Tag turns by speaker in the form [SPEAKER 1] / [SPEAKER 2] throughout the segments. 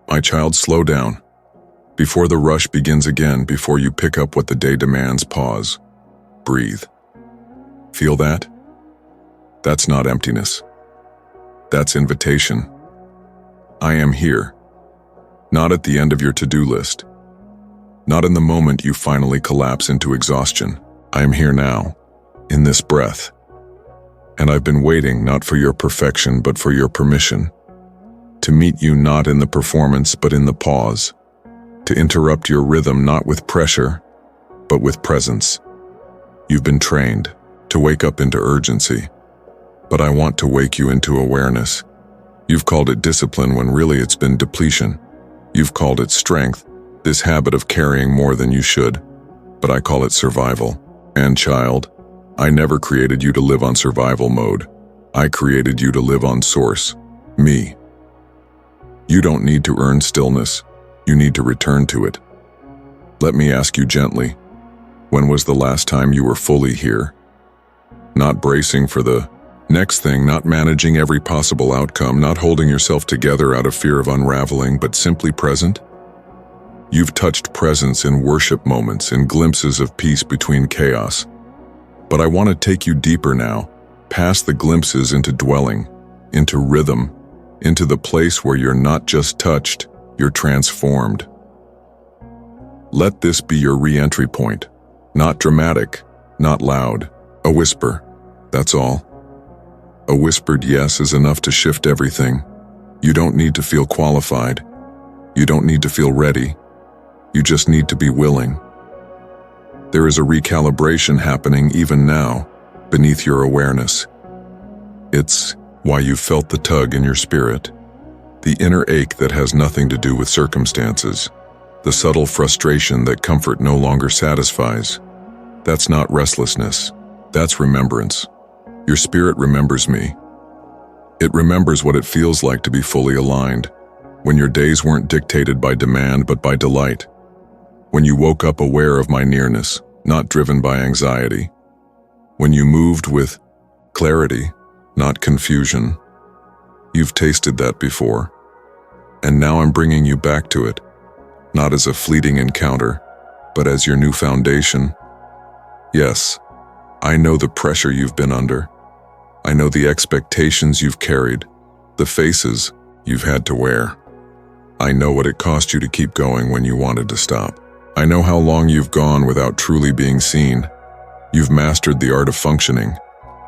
[SPEAKER 1] My child, slow down. Before the rush begins again, before you pick up what the day demands, pause. Breathe. Feel that? That's not emptiness. That's invitation. I am here. Not at the end of your to-do list. Not in the moment you finally collapse into exhaustion. I am here now, in this breath. And I've been waiting not for your perfection, but for your permission. To meet you not in the performance, but in the pause. To interrupt your rhythm not with pressure, but with presence. You've been trained to wake up into urgency, but I want to wake you into awareness. You've called it discipline when really it's been depletion. You've called it strength, this habit of carrying more than you should, but I call it survival. And child, I never created you to live on survival mode. I created you to live on source, me. You don't need to earn stillness. You need to return to it. Let me ask you gently, when was the last time you were fully here? Not bracing for the next thing, not managing every possible outcome, not holding yourself together out of fear of unraveling, but simply present? You've touched presence in worship moments, in glimpses of peace between chaos. But I want to take you deeper now, past the glimpses into dwelling, into rhythm, into the place where you're not just touched, you're transformed. Let this be your re-entry point. Not dramatic, not loud, a whisper, that's all. A whispered yes is enough to shift everything. You don't need to feel qualified. You don't need to feel ready. You just need to be willing. There is a recalibration happening even now, beneath your awareness. It's why you felt the tug in your spirit, the inner ache that has nothing to do with circumstances, the subtle frustration that comfort no longer satisfies. That's not restlessness, that's remembrance. Your spirit remembers me. It remembers what it feels like to be fully aligned, when your days weren't dictated by demand but by delight. When you woke up aware of my nearness, not driven by anxiety. When you moved with clarity, not confusion. You've tasted that before. And now I'm bringing you back to it, not as a fleeting encounter, but as your new foundation. Yes, I know the pressure you've been under. I know the expectations you've carried, the faces you've had to wear. I know what it cost you to keep going when you wanted to stop. I know how long you've gone without truly being seen. You've mastered the art of functioning.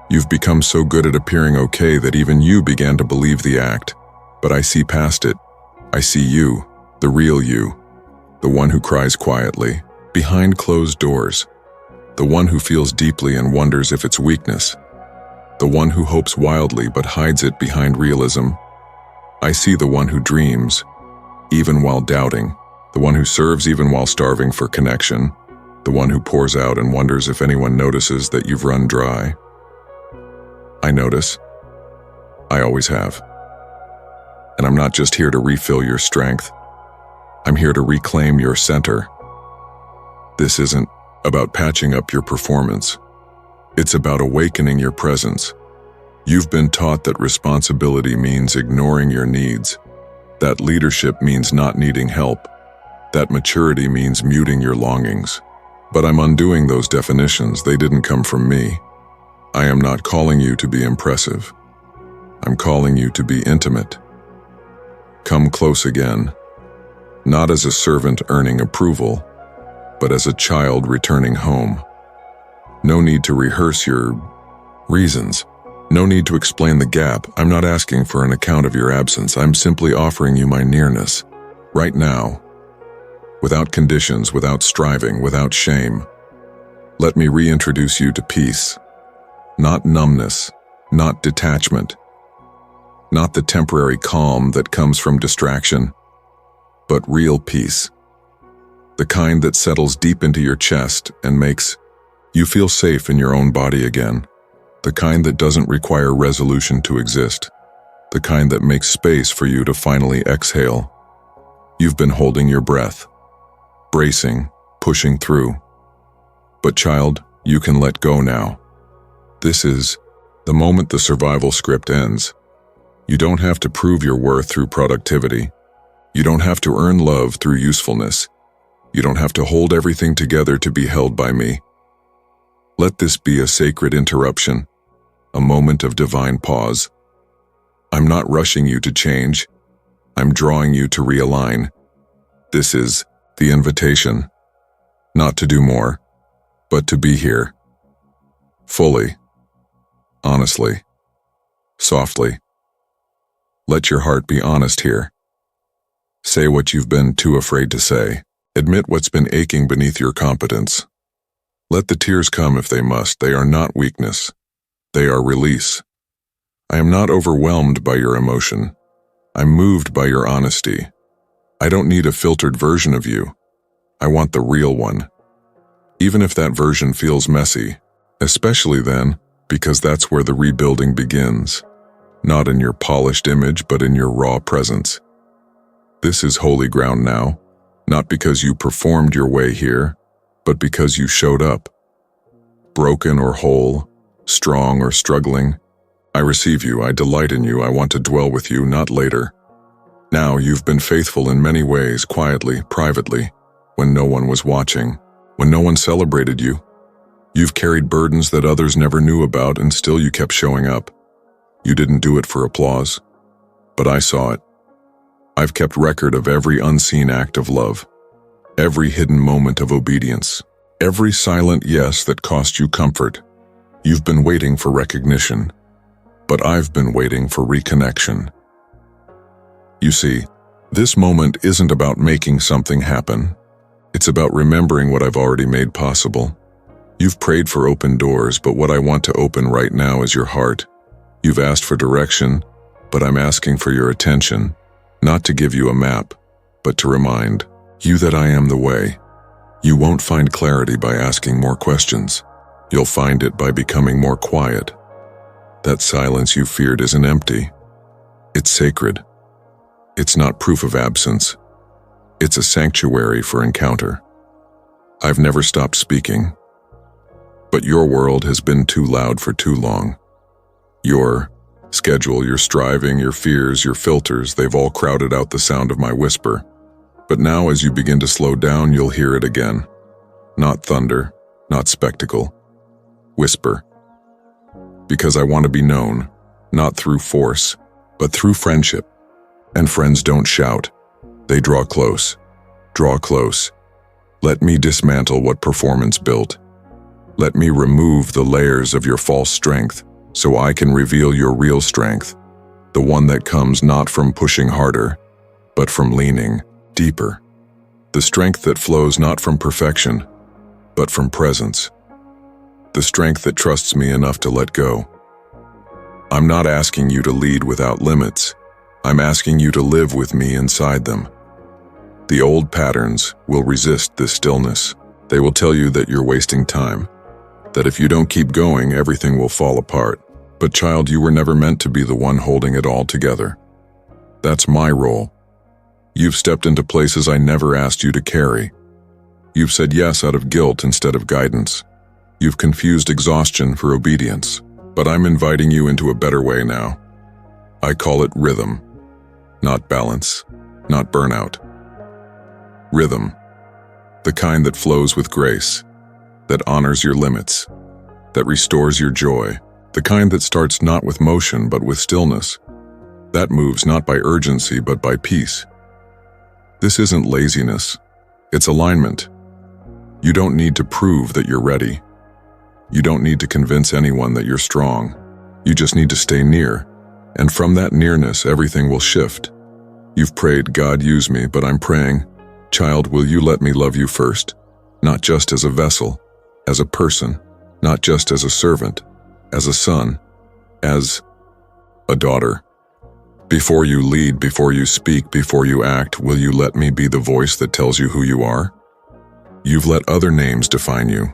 [SPEAKER 1] You've become so good at appearing okay that even you began to believe the act. But I see past it. I see you, the real you, the one who cries quietly, behind closed doors, the one who feels deeply and wonders if it's weakness, the one who hopes wildly but hides it behind realism. I see the one who dreams, even while doubting, the one who serves even while starving for connection, the one who pours out and wonders if anyone notices that you've run dry. I notice. I always have. And I'm not just here to refill your strength. I'm here to reclaim your center. This isn't about patching up your performance. It's about awakening your presence. You've been taught that responsibility means ignoring your needs, that leadership means not needing help, that maturity means muting your longings. But I'm undoing those definitions. They didn't come from me. I am not calling you to be impressive. I'm calling you to be intimate. Come close again, not as a servant earning approval, but as a child returning home. No need to rehearse your reasons. No need to explain the gap. I'm not asking for an account of your absence. I'm simply offering you my nearness, right now, without conditions, without striving, without shame. Let me reintroduce you to peace. Not numbness, not detachment, not the temporary calm that comes from distraction, but real peace. The kind that settles deep into your chest and makes you feel safe in your own body again. The kind that doesn't require resolution to exist. The kind that makes space for you to finally exhale. You've been holding your breath, bracing, pushing through. But child, you can let go now. This is the moment the survival script ends. You don't have to prove your worth through productivity. You don't have to earn love through usefulness. You don't have to hold everything together to be held by me. Let this be a sacred interruption, a moment of divine pause. I'm not rushing you to change. I'm drawing you to realign. This is the invitation, not to do more, but to be here. Fully, honestly, softly. Let your heart be honest here. Say what you've been too afraid to say. Admit what's been aching beneath your competence. Let the tears come if they must. They are not weakness. They are release. I am not overwhelmed by your emotion. I'm moved by your honesty. I don't need a filtered version of you. I want the real one. Even if that version feels messy, especially then, because that's where the rebuilding begins. Not in your polished image, but in your raw presence. This is holy ground now, not because you performed your way here, but because you showed up. Broken or whole, strong or struggling, I receive you, I delight in you, I want to dwell with you, not later. Now you've been faithful in many ways, quietly, privately, when no one was watching, when no one celebrated you. You've carried burdens that others never knew about, and still you kept showing up. You didn't do it for applause, but I saw it. I've kept record of every unseen act of love, every hidden moment of obedience, every silent yes that cost you comfort. You've been waiting for recognition, but I've been waiting for reconnection. You see, this moment isn't about making something happen. It's about remembering what I've already made possible. You've prayed for open doors, but what I want to open right now is your heart. You've asked for direction, but I'm asking for your attention, not to give you a map, but to remind you that I am the way. You won't find clarity by asking more questions. You'll find it by becoming more quiet. That silence you feared isn't empty. It's sacred. It's not proof of absence. It's a sanctuary for encounter. I've never stopped speaking, but your world has been too loud for too long. Your schedule, your striving, your fears, your filters, they've all crowded out the sound of my whisper. But now as you begin to slow down, you'll hear it again. Not thunder, not spectacle. Whisper. Because I want to be known, not through force, but through friendship. And friends don't shout. They draw close. Draw close. Let me dismantle what performance built. Let me remove the layers of your false strength so I can reveal your real strength, the one that comes not from pushing harder, but from leaning deeper. The strength that flows not from perfection, but from presence. The strength that trusts me enough to let go. I'm not asking you to lead without limits. I'm asking you to live with me inside them. The old patterns will resist this stillness. They will tell you that you're wasting time, that if you don't keep going, everything will fall apart. But child, you were never meant to be the one holding it all together. That's my role. You've stepped into places I never asked you to carry. You've said yes out of guilt instead of guidance. You've confused exhaustion for obedience. But I'm inviting you into a better way now. I call it rhythm, not balance, not burnout. Rhythm, the kind that flows with grace, that honors your limits, that restores your joy, the kind that starts not with motion but with stillness, that moves not by urgency but by peace. This isn't laziness, it's alignment. You don't need to prove that you're ready. You don't need to convince anyone that you're strong. You just need to stay near, and from that nearness everything will shift. You've prayed, God, use me, but I'm praying, child, will you let me love you first? Not just as a vessel, as a person, not just as a servant, as a son, as a daughter. Before you lead, before you speak, before you act, will you let me be the voice that tells you who you are? You've let other names define you.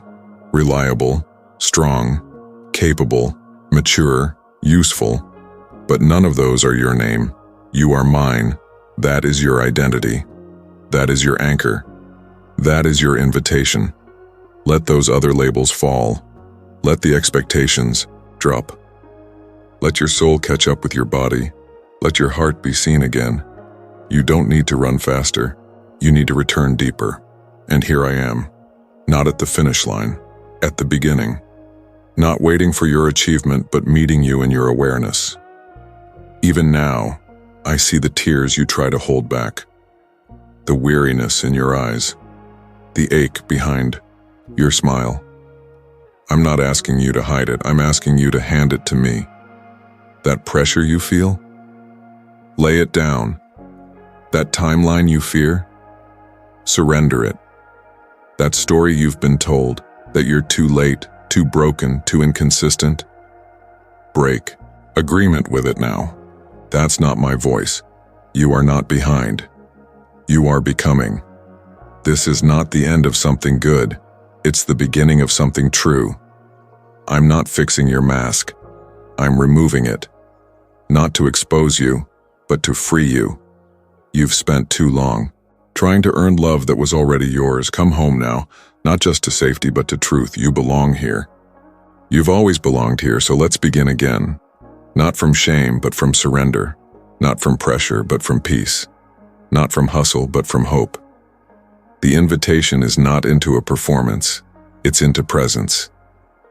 [SPEAKER 1] Reliable, strong, capable, mature, useful. But none of those are your name. You are mine. That is your identity. That is your anchor. That is your invitation. Let those other labels fall. Let the expectations drop. Let your soul catch up with your body. Let your heart be seen again. You don't need to run faster. You need to return deeper. And here I am, not at the finish line, at the beginning. Not waiting for your achievement, but meeting you in your awareness. Even now, I see the tears you try to hold back, the weariness in your eyes, the ache behind your smile. I'm not asking you to hide it, I'm asking you to hand it to me. That pressure you feel? Lay it down. That timeline you fear? Surrender it. That story you've been told, that you're too late, too broken, too inconsistent? Break. Agreement with it now. That's not my voice. You are not behind. You are becoming. This is not the end of something good. It's the beginning of something true. I'm not fixing your mask. I'm removing it. Not to expose you, but to free you. You've spent too long trying to earn love that was already yours. Come home now, not just to safety, but to truth. You belong here. You've always belonged here, so let's begin again. Not from shame, but from surrender. Not from pressure, but from peace. Not from hustle, but from hope. The invitation is not into a performance, it's into presence.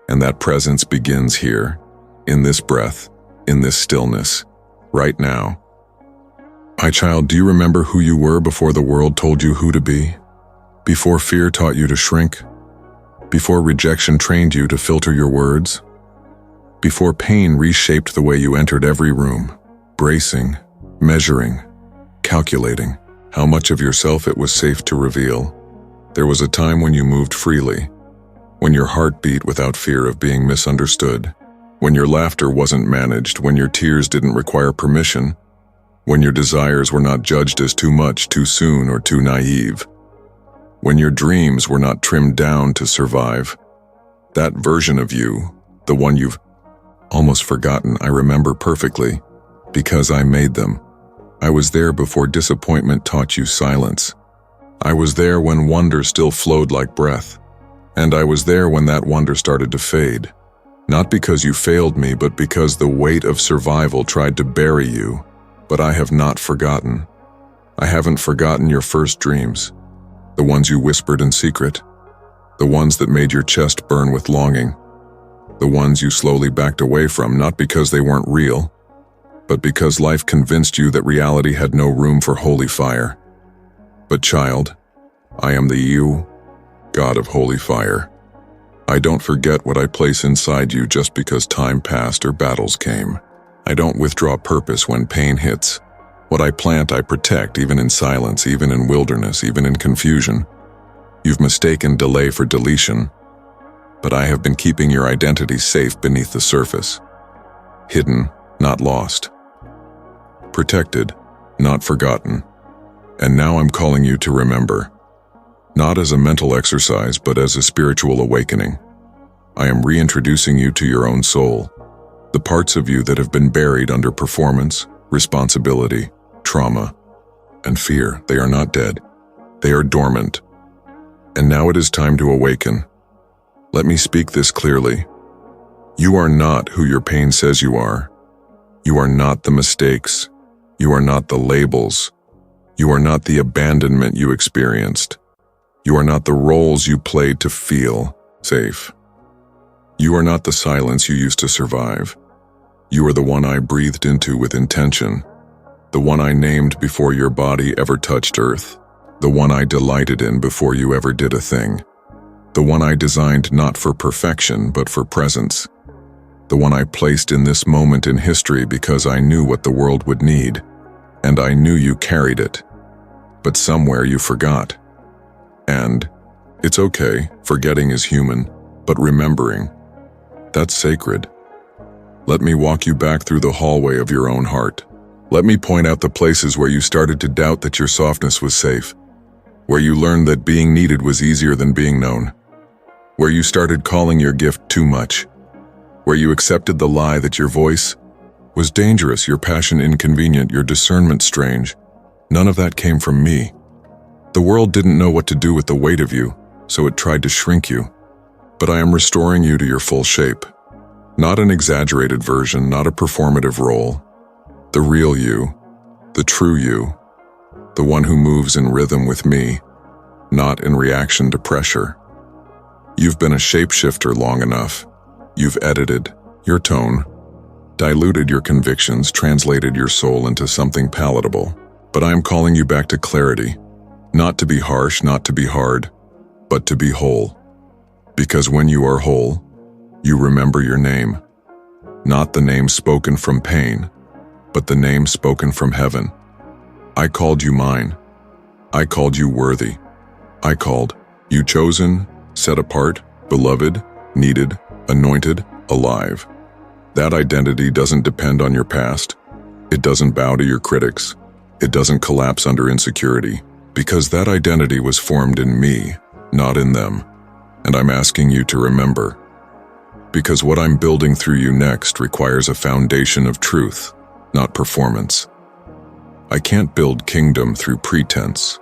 [SPEAKER 1] And that presence begins here, in this breath, in this stillness, right now. My child, do you remember who you were before the world told you who to be? Before fear taught you to shrink? Before rejection trained you to filter your words? Before pain reshaped the way you entered every room, bracing, measuring, calculating how much of yourself it was safe to reveal? There was a time when you moved freely, when your heart beat without fear of being misunderstood, when your laughter wasn't managed, when your tears didn't require permission, when your desires were not judged as too much, too soon, or too naive, when your dreams were not trimmed down to survive. That version of you, the one you've almost forgotten, I remember perfectly, because I made them. I was there before disappointment taught you silence. I was there when wonder still flowed like breath. And I was there when that wonder started to fade. Not because you failed me, but because the weight of survival tried to bury you. But I have not forgotten. I haven't forgotten your first dreams. The ones you whispered in secret. The ones that made your chest burn with longing. The ones you slowly backed away from, not because they weren't real, but because life convinced you that reality had no room for holy fire. But child, I am the you, God of holy fire. I don't forget what I place inside you just because time passed or battles came. I don't withdraw purpose when pain hits. What I plant, I protect, even in silence, even in wilderness, even in confusion. You've mistaken delay for deletion, but I have been keeping your identity safe beneath the surface. Hidden, not lost. Protected, not forgotten. And now I'm calling you to remember. Not as a mental exercise, but as a spiritual awakening. I am reintroducing you to your own soul. The parts of you that have been buried under performance, responsibility, trauma, and fear. They are not dead. They are dormant. And now it is time to awaken. Let me speak this clearly. You are not who your pain says you are. You are not the mistakes. You are not the labels. You are not the abandonment you experienced. You are not the roles you played to feel safe. You are not the silence you used to survive. You are the one I breathed into with intention, the one I named before your body ever touched earth, the one I delighted in before you ever did a thing, the one I designed not for perfection but for presence, the one I placed in this moment in history because I knew what the world would need, and I knew you carried it, but somewhere you forgot. And it's okay, forgetting is human, but remembering, that's sacred. Let me walk you back through the hallway of your own heart. Let me point out the places where you started to doubt that your softness was safe, where you learned that being needed was easier than being known, where you started calling your gift too much, where you accepted the lie that your voice was dangerous, your passion inconvenient, your discernment strange. None of that came from me. The world didn't know what to do with the weight of you, so it tried to shrink you. But I am restoring you to your full shape. Not an exaggerated version, not a performative role. The real you, the true you, the one who moves in rhythm with me, not in reaction to pressure. You've been a shapeshifter long enough. You've edited your tone, diluted your convictions, translated your soul into something palatable. But I am calling you back to clarity, not to be harsh, not to be hard, but to be whole. Because when you are whole, you remember your name, not the name spoken from pain, but the name spoken from heaven. I called you mine. I called you worthy. I called you chosen, set apart, beloved, needed, anointed, alive. That identity doesn't depend on your past. It doesn't bow to your critics. It doesn't collapse under insecurity, because that identity was formed in me, not in them. And I'm asking you to remember, because what I'm building through you next requires a foundation of truth, not performance. I can't build kingdom through pretense.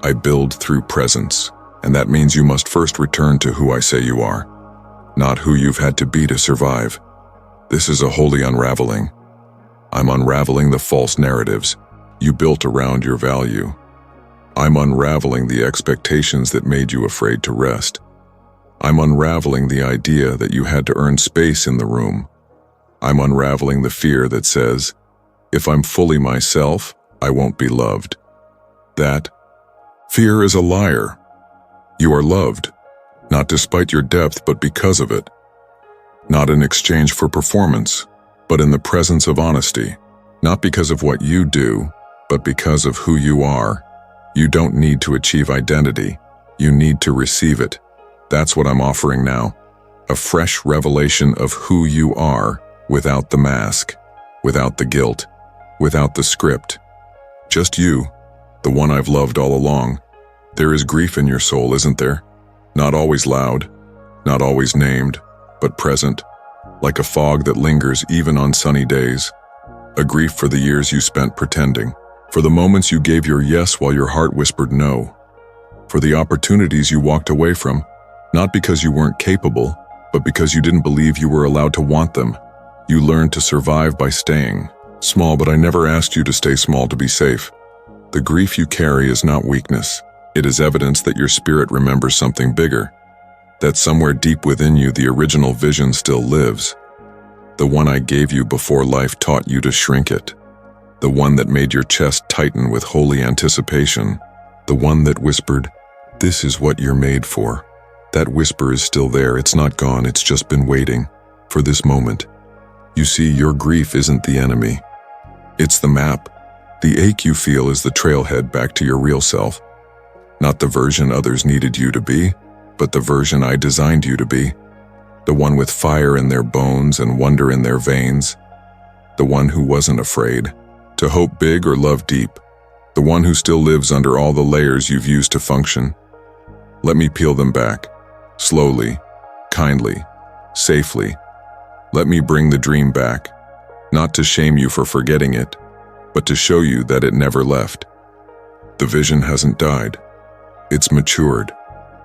[SPEAKER 1] I build through presence, and that means you must first return to who I say you are, not who you've had to be to survive. This is a holy unraveling. I'm unraveling the false narratives you built around your value. I'm unraveling the expectations that made you afraid to rest. I'm unraveling the idea that you had to earn space in the room. I'm unraveling the fear that says, if I'm fully myself, I won't be loved. That fear is a liar. You are loved, not despite your depth, but because of it. Not in exchange for performance, but in the presence of honesty. Not because of what you do, but because of who you are. You don't need to achieve identity. You need to receive it. That's what I'm offering now. A fresh revelation of who you are, without the mask, without the guilt, without the script. Just you, the one I've loved all along. There is grief in your soul, isn't there? Not always loud, not always named, but present, like a fog that lingers even on sunny days. A grief for the years you spent pretending, for the moments you gave your yes while your heart whispered no, for the opportunities you walked away from, not because you weren't capable, but because you didn't believe you were allowed to want them. You learned to survive by staying small, but I never asked you to stay small to be safe. The grief you carry is not weakness. It is evidence that your spirit remembers something bigger, that somewhere deep within you the original vision still lives. The one I gave you before life taught you to shrink it. The one that made your chest tighten with holy anticipation. The one that whispered, "This is what you're made for." That whisper is still there. It's not gone. It's just been waiting for this moment. You see, your grief isn't the enemy. It's the map. The ache you feel is the trailhead back to your real self. Not the version others needed you to be, but the version I designed you to be. The one with fire in their bones and wonder in their veins. The one who wasn't afraid to hope big or love deep. The one who still lives under all the layers you've used to function. Let me peel them back. Slowly, kindly, safely. Let me bring the dream back, not to shame you for forgetting it, but to show you that it never left. The vision hasn't died. It's matured.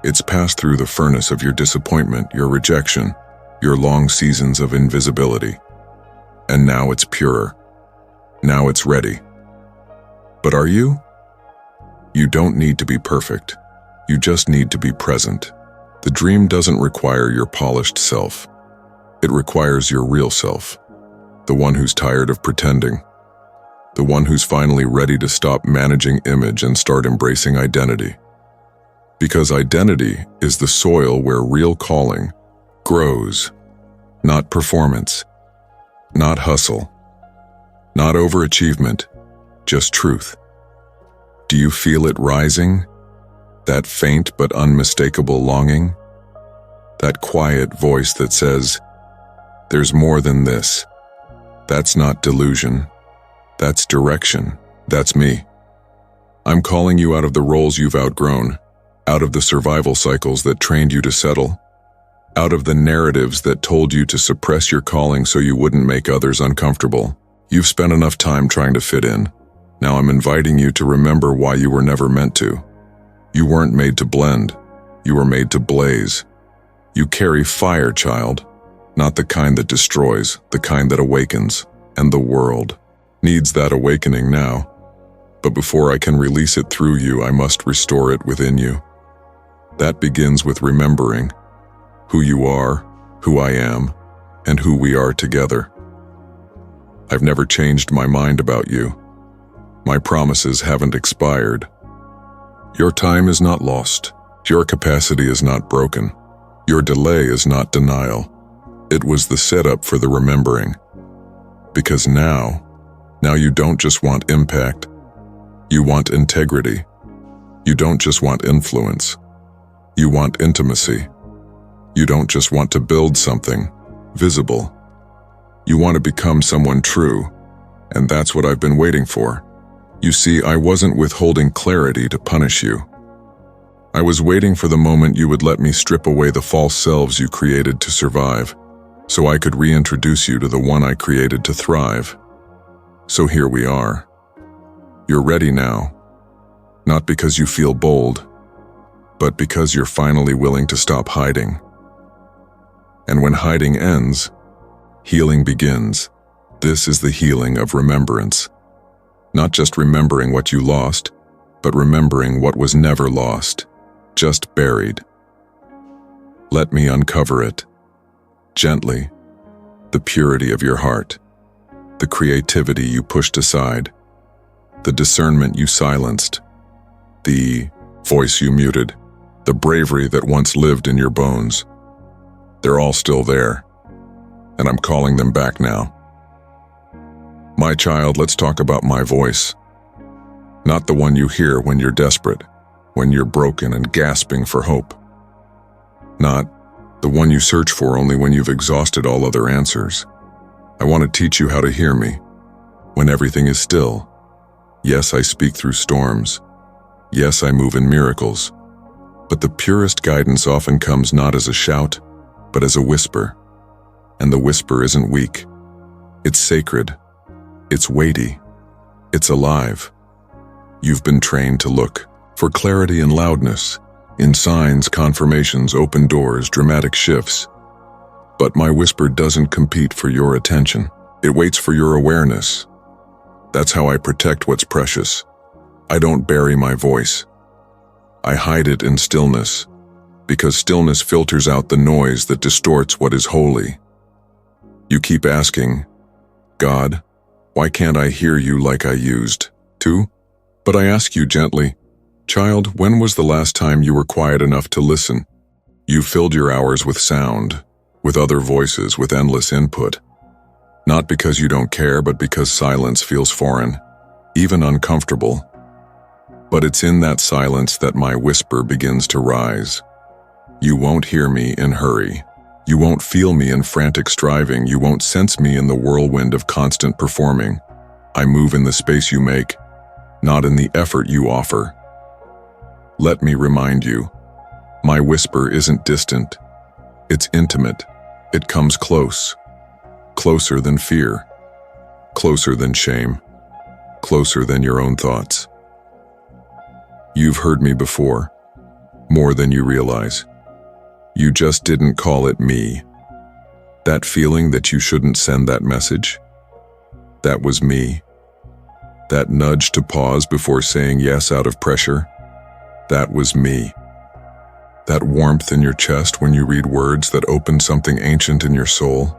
[SPEAKER 1] It's passed through the furnace of your disappointment, your rejection, your long seasons of invisibility. And now it's purer. Now it's ready. But are you? You don't need to be perfect. You just need to be present. The dream doesn't require your polished self. It requires your real self. The one who's tired of pretending. The one who's finally ready to stop managing image and start embracing identity. Because identity is the soil where real calling grows. Not performance. Not hustle. Not overachievement. Just truth. Do you feel it rising? That faint but unmistakable longing? That quiet voice that says, "There's more than this." That's not delusion. That's direction. That's me. I'm calling you out of the roles you've outgrown, out of the survival cycles that trained you to settle, out of the narratives that told you to suppress your calling so you wouldn't make others uncomfortable. You've spent enough time trying to fit in. Now I'm inviting you to remember why you were never meant to. You weren't made to blend. You were made to blaze. You carry fire, child. Not the kind that destroys, the kind that awakens. And the world needs that awakening now. But before I can release it through you, I must restore it within you. That begins with remembering who you are, who I am, and who we are together. I've never changed my mind about you. My promises haven't expired. Your time is not lost. Your capacity is not broken. Your delay is not denial. It was the setup for the remembering. Because now you don't just want impact. You want integrity. You don't just want influence. You want intimacy. You don't just want to build something visible. You want to become someone true, and that's what I've been waiting for. You see, I wasn't withholding clarity to punish you. I was waiting for the moment you would let me strip away the false selves you created to survive, so I could reintroduce you to the one I created to thrive. So here we are. You're ready now, not because you feel bold, but because you're finally willing to stop hiding. And when hiding ends, healing begins. This is the healing of remembrance. Not just remembering what you lost, but remembering what was never lost, just buried. Let me uncover it. Gently. The purity of your heart. The creativity you pushed aside. The discernment you silenced. The voice you muted. The bravery that once lived in your bones. They're all still there, and I'm calling them back now. My child, let's talk about my voice. Not the one you hear when you're desperate, when you're broken and gasping for hope. Not the one you search for only when you've exhausted all other answers. I want to teach you how to hear me when everything is still. Yes, I speak through storms. Yes, I move in miracles. But the purest guidance often comes not as a shout, but as a whisper. And the whisper isn't weak. It's sacred. It's weighty. It's alive. You've been trained to look for clarity and loudness, in signs, confirmations, open doors, dramatic shifts. But my whisper doesn't compete for your attention. It waits for your awareness. That's how I protect what's precious. I don't bury my voice. I hide it in stillness, because stillness filters out the noise that distorts what is holy. You keep asking, God, why can't I hear you like I used to? But I ask you gently, child, when was the last time you were quiet enough to listen? You filled your hours with sound, with other voices, with endless input. Not because you don't care, but because silence feels foreign, even uncomfortable. But it's in that silence that my whisper begins to rise. You won't hear me in hurry. You won't feel me in frantic striving. You won't sense me in the whirlwind of constant performing. I move in the space you make, not in the effort you offer. Let me remind you, my whisper isn't distant. It's intimate. It comes close. Closer than fear. Closer than shame. Closer than your own thoughts. You've heard me before, more than you realize. You just didn't call it me. That feeling that you shouldn't send that message, that was me. That nudge to pause before saying yes out of pressure, that was me. That warmth in your chest when you read words that open something ancient in your soul,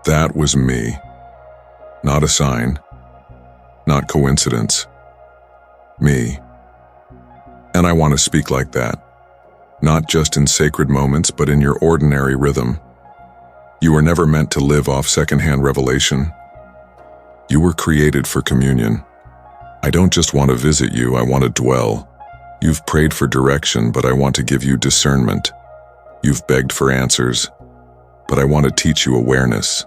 [SPEAKER 1] that was me. Not a sign, not coincidence. Me. And I want to speak like that. Not just in sacred moments, but in your ordinary rhythm. You were never meant to live off secondhand revelation. You were created for communion. I don't just want to visit you, I want to dwell. You've prayed for direction, but I want to give you discernment. You've begged for answers, but I want to teach you awareness.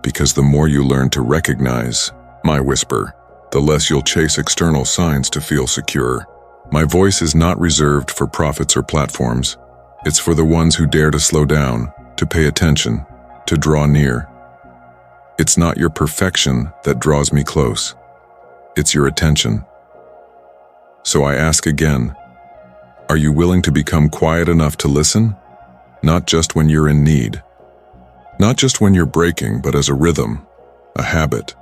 [SPEAKER 1] Because the more you learn to recognize my whisper, the less you'll chase external signs to feel secure. My voice is not reserved for prophets or platforms. It's for the ones who dare to slow down, to pay attention, to draw near. It's not your perfection that draws me close. It's your attention. So I ask again, are you willing to become quiet enough to listen? Not just when you're in need. Not just when you're breaking, but as a rhythm, a habit,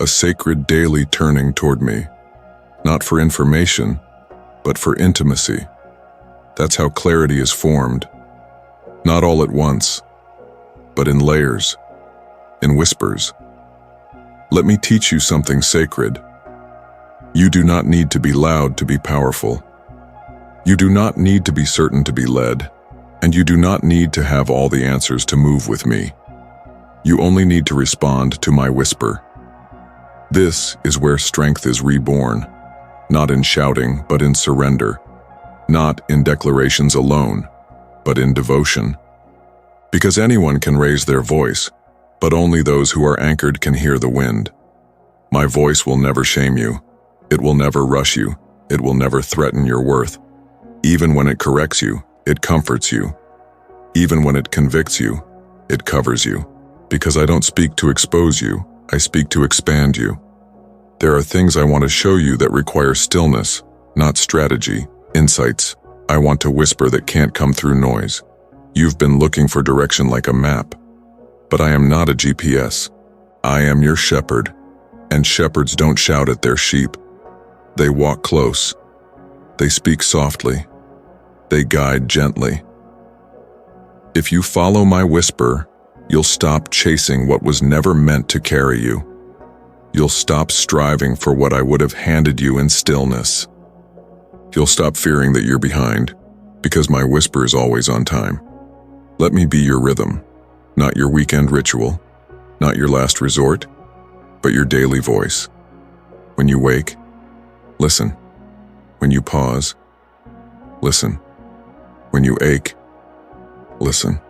[SPEAKER 1] a sacred daily turning toward me. Not for information, but for intimacy. That's how clarity is formed. Not all at once, but in layers, in whispers. Let me teach you something sacred. You do not need to be loud to be powerful. You do not need to be certain to be led, and you do not need to have all the answers to move with me. You only need to respond to my whisper. This is where strength is reborn, not in shouting, but in surrender, not in declarations alone, but in devotion. Because anyone can raise their voice, but only those who are anchored can hear the wind. My voice will never shame you. It will never rush you. It will never threaten your worth. Even when it corrects you, it comforts you. Even when it convicts you, it covers you. Because I don't speak to expose you, I speak to expand you. There are things I want to show you that require stillness, not strategy, insights. I want to whisper that can't come through noise. You've been looking for direction like a map. But I am not a GPS. I am your shepherd, and shepherds don't shout at their sheep. They walk close. They speak softly. They guide gently. If you follow my whisper, you'll stop chasing what was never meant to carry you. You'll stop striving for what I would have handed you in stillness. You'll stop fearing that you're behind, because my whisper is always on time. Let me be your rhythm, not your weekend ritual, not your last resort, but your daily voice. When you wake, listen. When you pause, listen. When you ache, listen.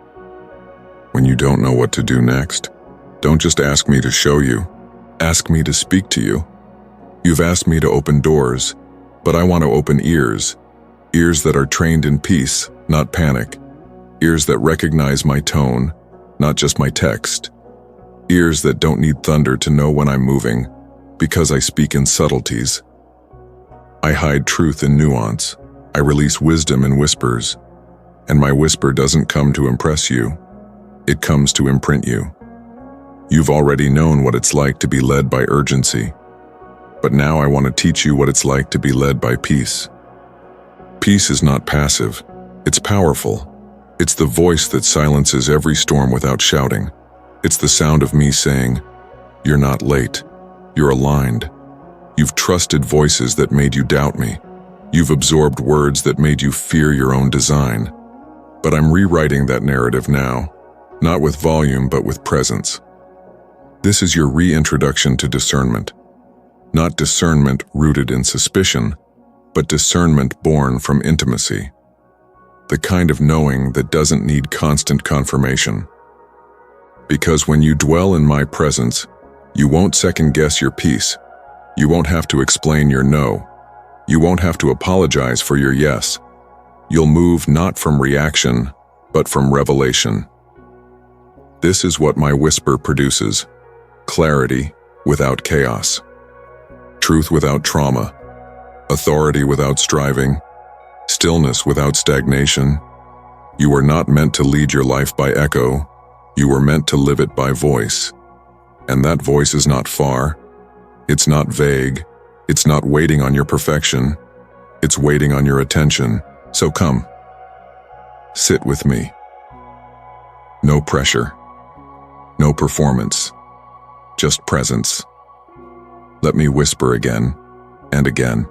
[SPEAKER 1] When you don't know what to do next, don't just ask me to show you. Ask me to speak to you. You've asked me to open doors, but I want to open ears. Ears that are trained in peace, not panic. Ears that recognize my tone, not just my text. Ears that don't need thunder to know when I'm moving, because I speak in subtleties. I hide truth in nuance. I release wisdom in whispers. And my whisper doesn't come to impress you. It comes to imprint you. You've already known what it's like to be led by urgency. But now I want to teach you what it's like to be led by peace. Peace is not passive. It's powerful. It's the voice that silences every storm without shouting. It's the sound of me saying, "You're not late. You're aligned." You've trusted voices that made you doubt me. You've absorbed words that made you fear your own design. But I'm rewriting that narrative now, not with volume but with presence. This is your reintroduction to discernment. Not discernment rooted in suspicion, but discernment born from intimacy. The kind of knowing that doesn't need constant confirmation. Because when you dwell in my presence, you won't second-guess your peace. You won't have to explain your no. You won't have to apologize for your yes. You'll move not from reaction, but from revelation. This is what my whisper produces. Clarity without chaos. Truth without trauma. Authority without striving. Stillness without stagnation. You are not meant to lead your life by echo. You were meant to live it by voice. And that voice is not far. It's not vague. It's not waiting on your perfection. It's waiting on your attention. So come. Sit with me. No pressure. No performance. Just presence. Let me whisper again and again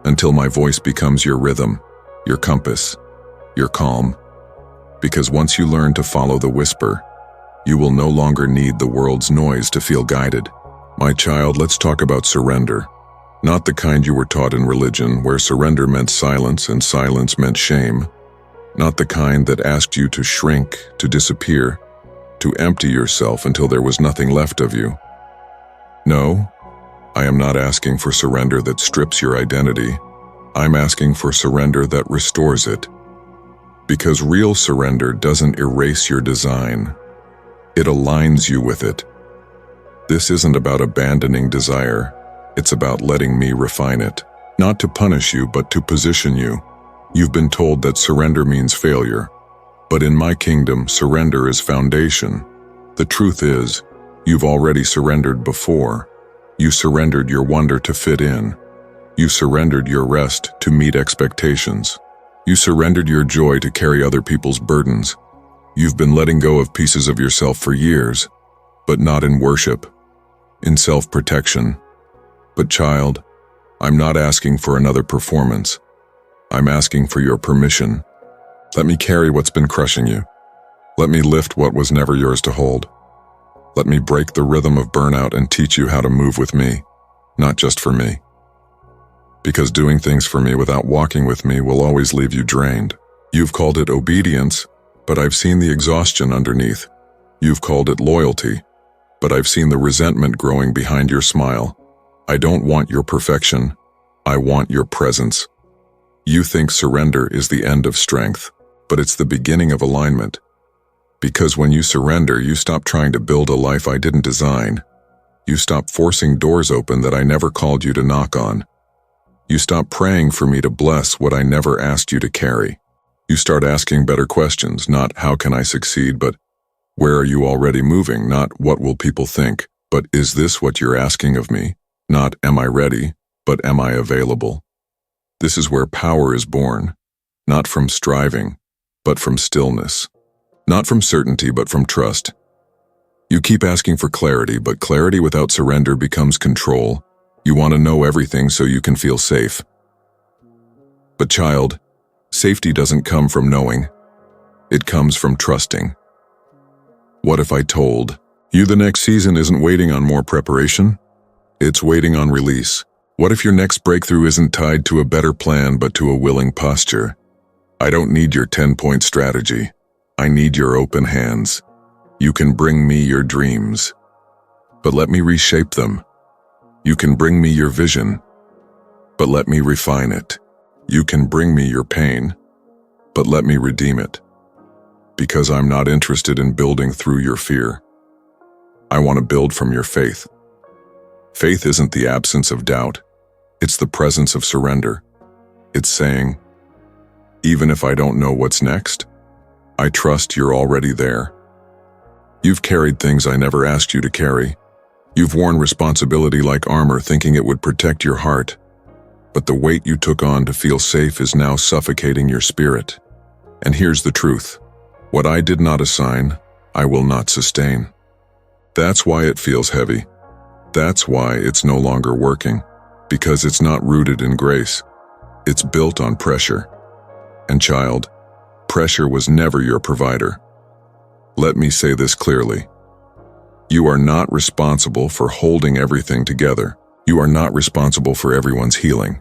[SPEAKER 1] until my voice becomes your rhythm, your compass, your calm. Because once you learn to follow the whisper, you will no longer need the world's noise to feel guided. My child, let's talk about surrender. Not the kind you were taught in religion, where surrender meant silence and silence meant shame. Not the kind that asked you to shrink, to disappear, to empty yourself until there was nothing left of you. No, I am not asking for surrender that strips your identity. I'm asking for surrender that restores it. Because real surrender doesn't erase your design. It aligns you with it. This isn't about abandoning desire. It's about letting me refine it. Not to punish you, but to position you. You've been told that surrender means failure. But in my kingdom, surrender is foundation. The truth is, you've already surrendered before. You surrendered your wonder to fit in. You surrendered your rest to meet expectations. You surrendered your joy to carry other people's burdens. You've been letting go of pieces of yourself for years, but not in worship, in self-protection. But child, I'm not asking for another performance. I'm asking for your permission. Let me carry what's been crushing you. Let me lift what was never yours to hold. Let me break the rhythm of burnout and teach you how to move with me, not just for me. Because doing things for me without walking with me will always leave you drained. You've called it obedience, but I've seen the exhaustion underneath. You've called it loyalty, but I've seen the resentment growing behind your smile. I don't want your perfection. I want your presence. You think surrender is the end of strength, but it's the beginning of alignment. Because when you surrender, you stop trying to build a life I didn't design. You stop forcing doors open that I never called you to knock on. You stop praying for me to bless what I never asked you to carry. You start asking better questions, not how can I succeed, but where are you already moving, not what will people think, but is this what you're asking of me? Not am I ready, but am I available? This is where power is born, not from striving, but from stillness. Not from certainty, but from trust. You keep asking for clarity, but clarity without surrender becomes control. You want to know everything so you can feel safe. But child, safety doesn't come from knowing. It comes from trusting. What if I told you the next season isn't waiting on more preparation? It's waiting on release. What if your next breakthrough isn't tied to a better plan but to a willing posture? I don't need your 10-point strategy. I need your open hands. You can bring me your dreams, but let me reshape them. You can bring me your vision, but let me refine it. You can bring me your pain, but let me redeem it. Because I'm not interested in building through your fear. I want to build from your faith. Faith isn't the absence of doubt. It's the presence of surrender. It's saying, even if I don't know what's next, I trust you're already there. You've carried things I never asked you to carry. You've worn responsibility like armor, thinking it would protect your heart. But the weight you took on to feel safe is now suffocating your spirit. And here's the truth. What I did not assign, I will not sustain. That's why it feels heavy. That's why it's no longer working. Because it's not rooted in grace. It's built on pressure. And child, pressure was never your provider. Let me say this clearly. You are not responsible for holding everything together. You are not responsible for everyone's healing.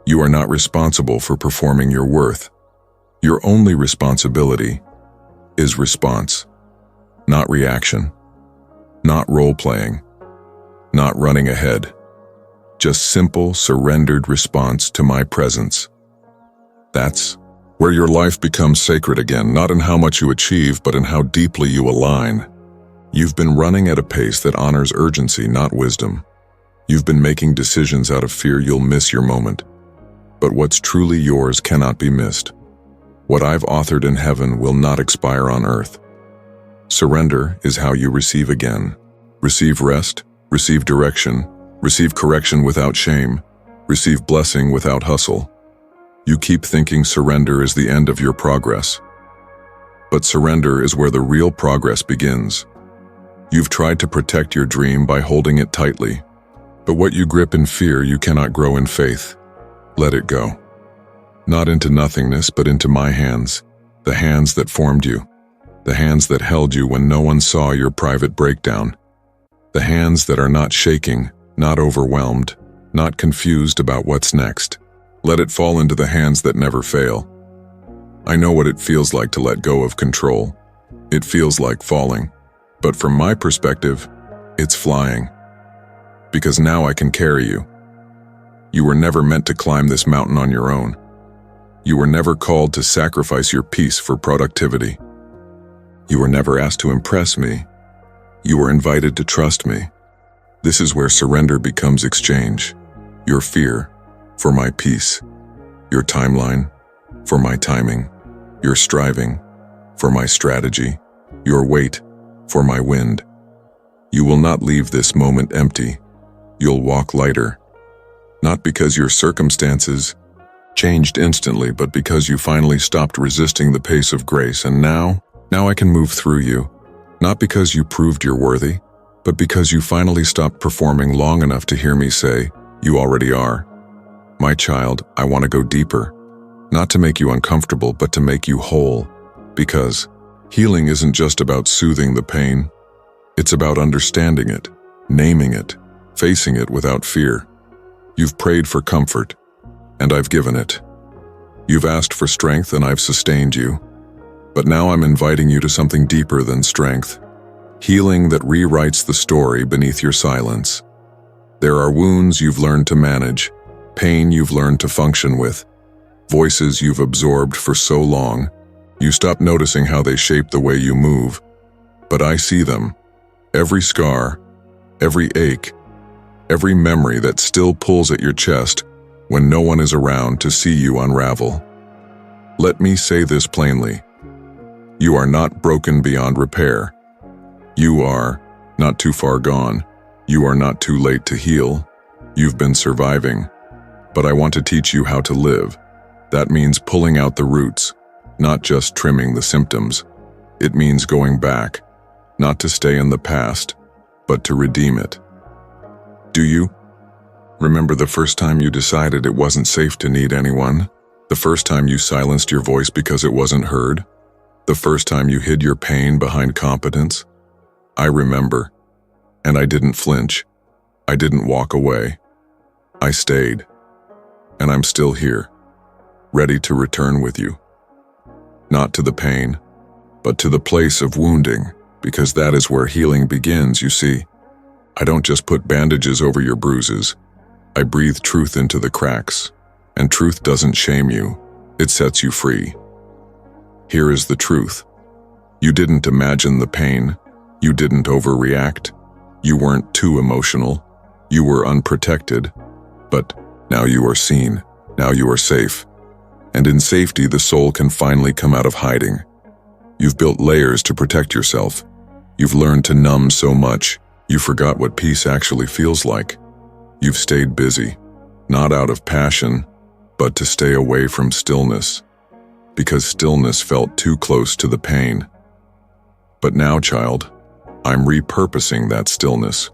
[SPEAKER 1] You are not responsible for performing your worth. Your only responsibility is response, not reaction, not role-playing, not running ahead. Just simple, surrendered response to my presence. That's where your life becomes sacred again, not in how much you achieve, but in how deeply you align. You've been running at a pace that honors urgency, not wisdom. You've been making decisions out of fear you'll miss your moment. But what's truly yours cannot be missed. What I've authored in heaven will not expire on earth. Surrender is how you receive again. Receive rest, receive direction, receive correction without shame, receive blessing without hustle. You keep thinking surrender is the end of your progress. But surrender is where the real progress begins. You've tried to protect your dream by holding it tightly. But what you grip in fear, you cannot grow in faith. Let it go. Not into nothingness, but into my hands. The hands that formed you. The hands that held you when no one saw your private breakdown. The hands that are not shaking, not overwhelmed, not confused about what's next. Let it fall into the hands that never fail. I know what it feels like to let go of control. It feels like falling. But from my perspective, it's flying. Because now I can carry you. You were never meant to climb this mountain on your own. You were never called to sacrifice your peace for productivity. You were never asked to impress me. You were invited to trust me. This is where surrender becomes exchange. Your fear for my peace. Your timeline for my timing. Your striving for my strategy. Your weight for my wind. You will not leave this moment empty. You'll walk lighter. Not because your circumstances changed instantly, but because you finally stopped resisting the pace of grace, and now I can move through you. Not because you proved you're worthy, but because you finally stopped performing long enough to hear me say, you already are. My child, I want to go deeper. Not to make you uncomfortable, but to make you whole. Because healing isn't just about soothing the pain. It's about understanding it, naming it, facing it without fear. You've prayed for comfort, and I've given it. You've asked for strength, and I've sustained you. But now I'm inviting you to something deeper than strength. Healing that rewrites the story beneath your silence. There are wounds you've learned to manage, pain you've learned to function with, voices you've absorbed for so long, you stop noticing how they shape the way you move. But I see them. Every scar, every ache, every memory that still pulls at your chest when no one is around to see you unravel. Let me say this plainly. You are not broken beyond repair. You are not too far gone. You are not too late to heal. You've been surviving. But I want to teach you how to live. That means pulling out the roots, not just trimming the symptoms. It means going back, not to stay in the past, but to redeem it. Do you? Remember the first time you decided it wasn't safe to need anyone? The first time you silenced your voice because it wasn't heard? The first time you hid your pain behind competence? I remember. And I didn't flinch. I didn't walk away. I stayed. And I'm still here, ready to return with you. Not to the pain, but to the place of wounding, because that is where healing begins, you see. I don't just put bandages over your bruises. I breathe truth into the cracks, and truth doesn't shame you. It sets you free. Here is the truth. You didn't imagine the pain. You didn't overreact. You weren't too emotional. You were unprotected. But now you are seen. Now you are safe. And in safety, the soul can finally come out of hiding. You've built layers to protect yourself. You've learned to numb so much, you forgot what peace actually feels like. You've stayed busy, not out of passion, but to stay away from stillness, because stillness felt too close to the pain. But now, child, I'm repurposing that stillness.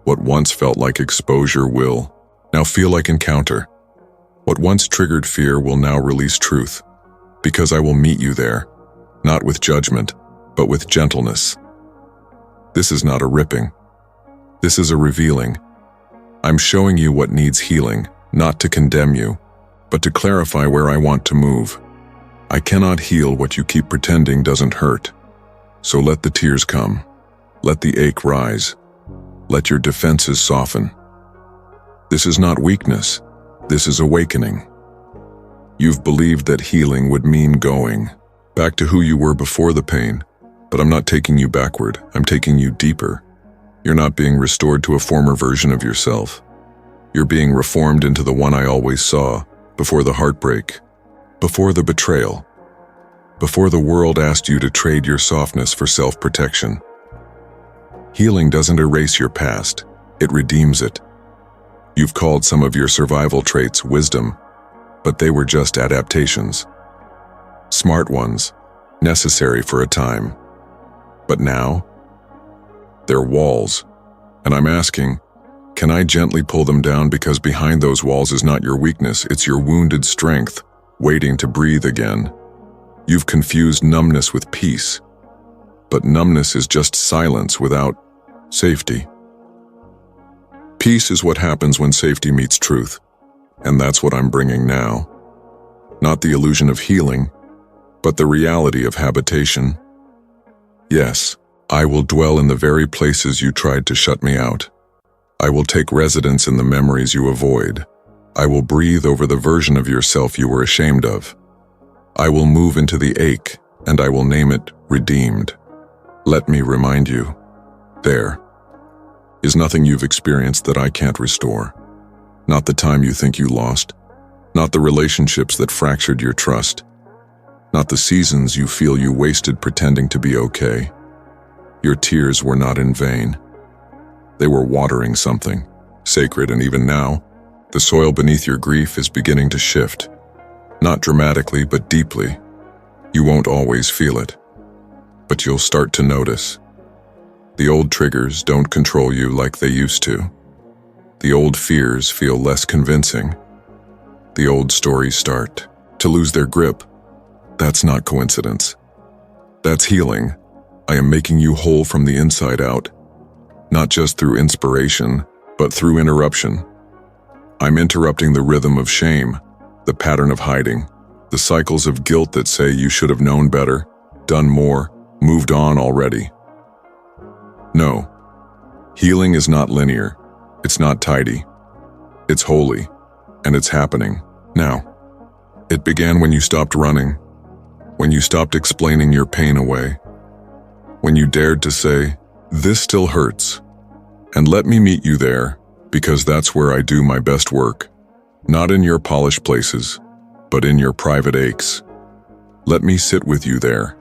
[SPEAKER 1] What once felt like exposure will now feel like encounter. What once triggered fear will now release truth, because I will meet you there, not with judgment, but with gentleness. This is not a ripping. This is a revealing. I'm showing you what needs healing, not to condemn you, but to clarify where I want to move. I cannot heal what you keep pretending doesn't hurt. So let the tears come. Let the ache rise. Let your defenses soften. This is not weakness. This is awakening. You've believed that healing would mean going back to who you were before the pain, but I'm not taking you backward. I'm taking you deeper. You're not being restored to a former version of yourself. You're being reformed into the one I always saw, before the heartbreak, before the betrayal, before the world asked you to trade your softness for self-protection. Healing doesn't erase your past, it redeems it. You've called some of your survival traits wisdom, but they were just adaptations. Smart ones, necessary for a time. But now, they're walls, and I'm asking, can I gently pull them down, because behind those walls is not your weakness, it's your wounded strength, waiting to breathe again. You've confused numbness with peace, but numbness is just silence without safety. Peace is what happens when safety meets truth, and that's what I'm bringing now. Not the illusion of healing, but the reality of habitation. Yes, I will dwell in the very places you tried to shut me out. I will take residence in the memories you avoid. I will breathe over the version of yourself you were ashamed of. I will move into the ache, and I will name it redeemed. Let me remind you, there is nothing you've experienced that I can't restore. Not the time you think you lost, not the relationships that fractured your trust, not the seasons you feel you wasted pretending to be okay. Your tears were not in vain. They were watering something sacred, and even now, The soil beneath your grief is beginning to shift. Not dramatically, but deeply. You won't always feel it, but you'll start to notice. The old triggers don't control you like they used to. The old fears feel less convincing. The old stories start to lose their grip. That's not coincidence. That's healing. I am making you whole from the inside out, not just through inspiration, but through interruption. I'm interrupting the rhythm of shame, the pattern of hiding, the cycles of guilt that say you should have known better, done more, moved on already. No, healing is not linear, it's not tidy, it's holy, and it's happening now. It began when you stopped running, when you stopped explaining your pain away, when you dared to say, "This still hurts, and let me meet you there, because that's where I do my best work, not in your polished places, but in your private aches. Let me sit with you there.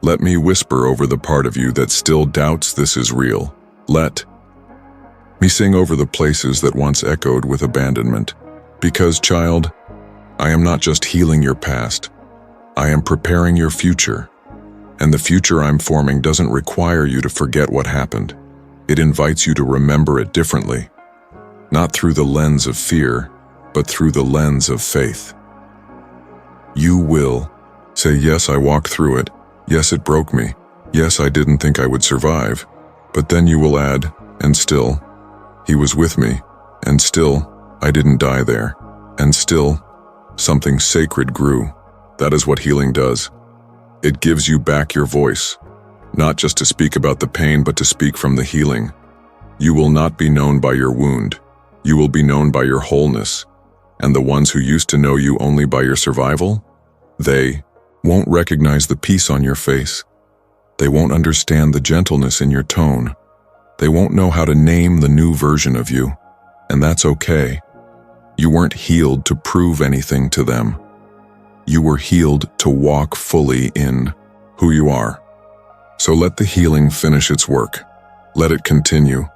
[SPEAKER 1] Let me whisper over the part of you that still doubts this is real. Let me sing over the places that once echoed with abandonment. Because, child, I am not just healing your past, I am preparing your future. And the future I'm forming doesn't require you to forget what happened. It invites you to remember it differently. Not through the lens of fear, but through the lens of faith. You will say, yes, I walked through it. Yes, it broke me. Yes, I didn't think I would survive. But then you will add, and still, he was with me. And still, I didn't die there. And still, something sacred grew. That is what healing does. It gives you back your voice, not just to speak about the pain, but to speak from the healing. You will not be known by your wound. You will be known by your wholeness. And the ones who used to know you only by your survival, they won't recognize the peace on your face. They won't understand the gentleness in your tone. They won't know how to name the new version of you. And that's okay. You weren't healed to prove anything to them. You were healed to walk fully in who you are. So let the healing finish its work. Let it continue,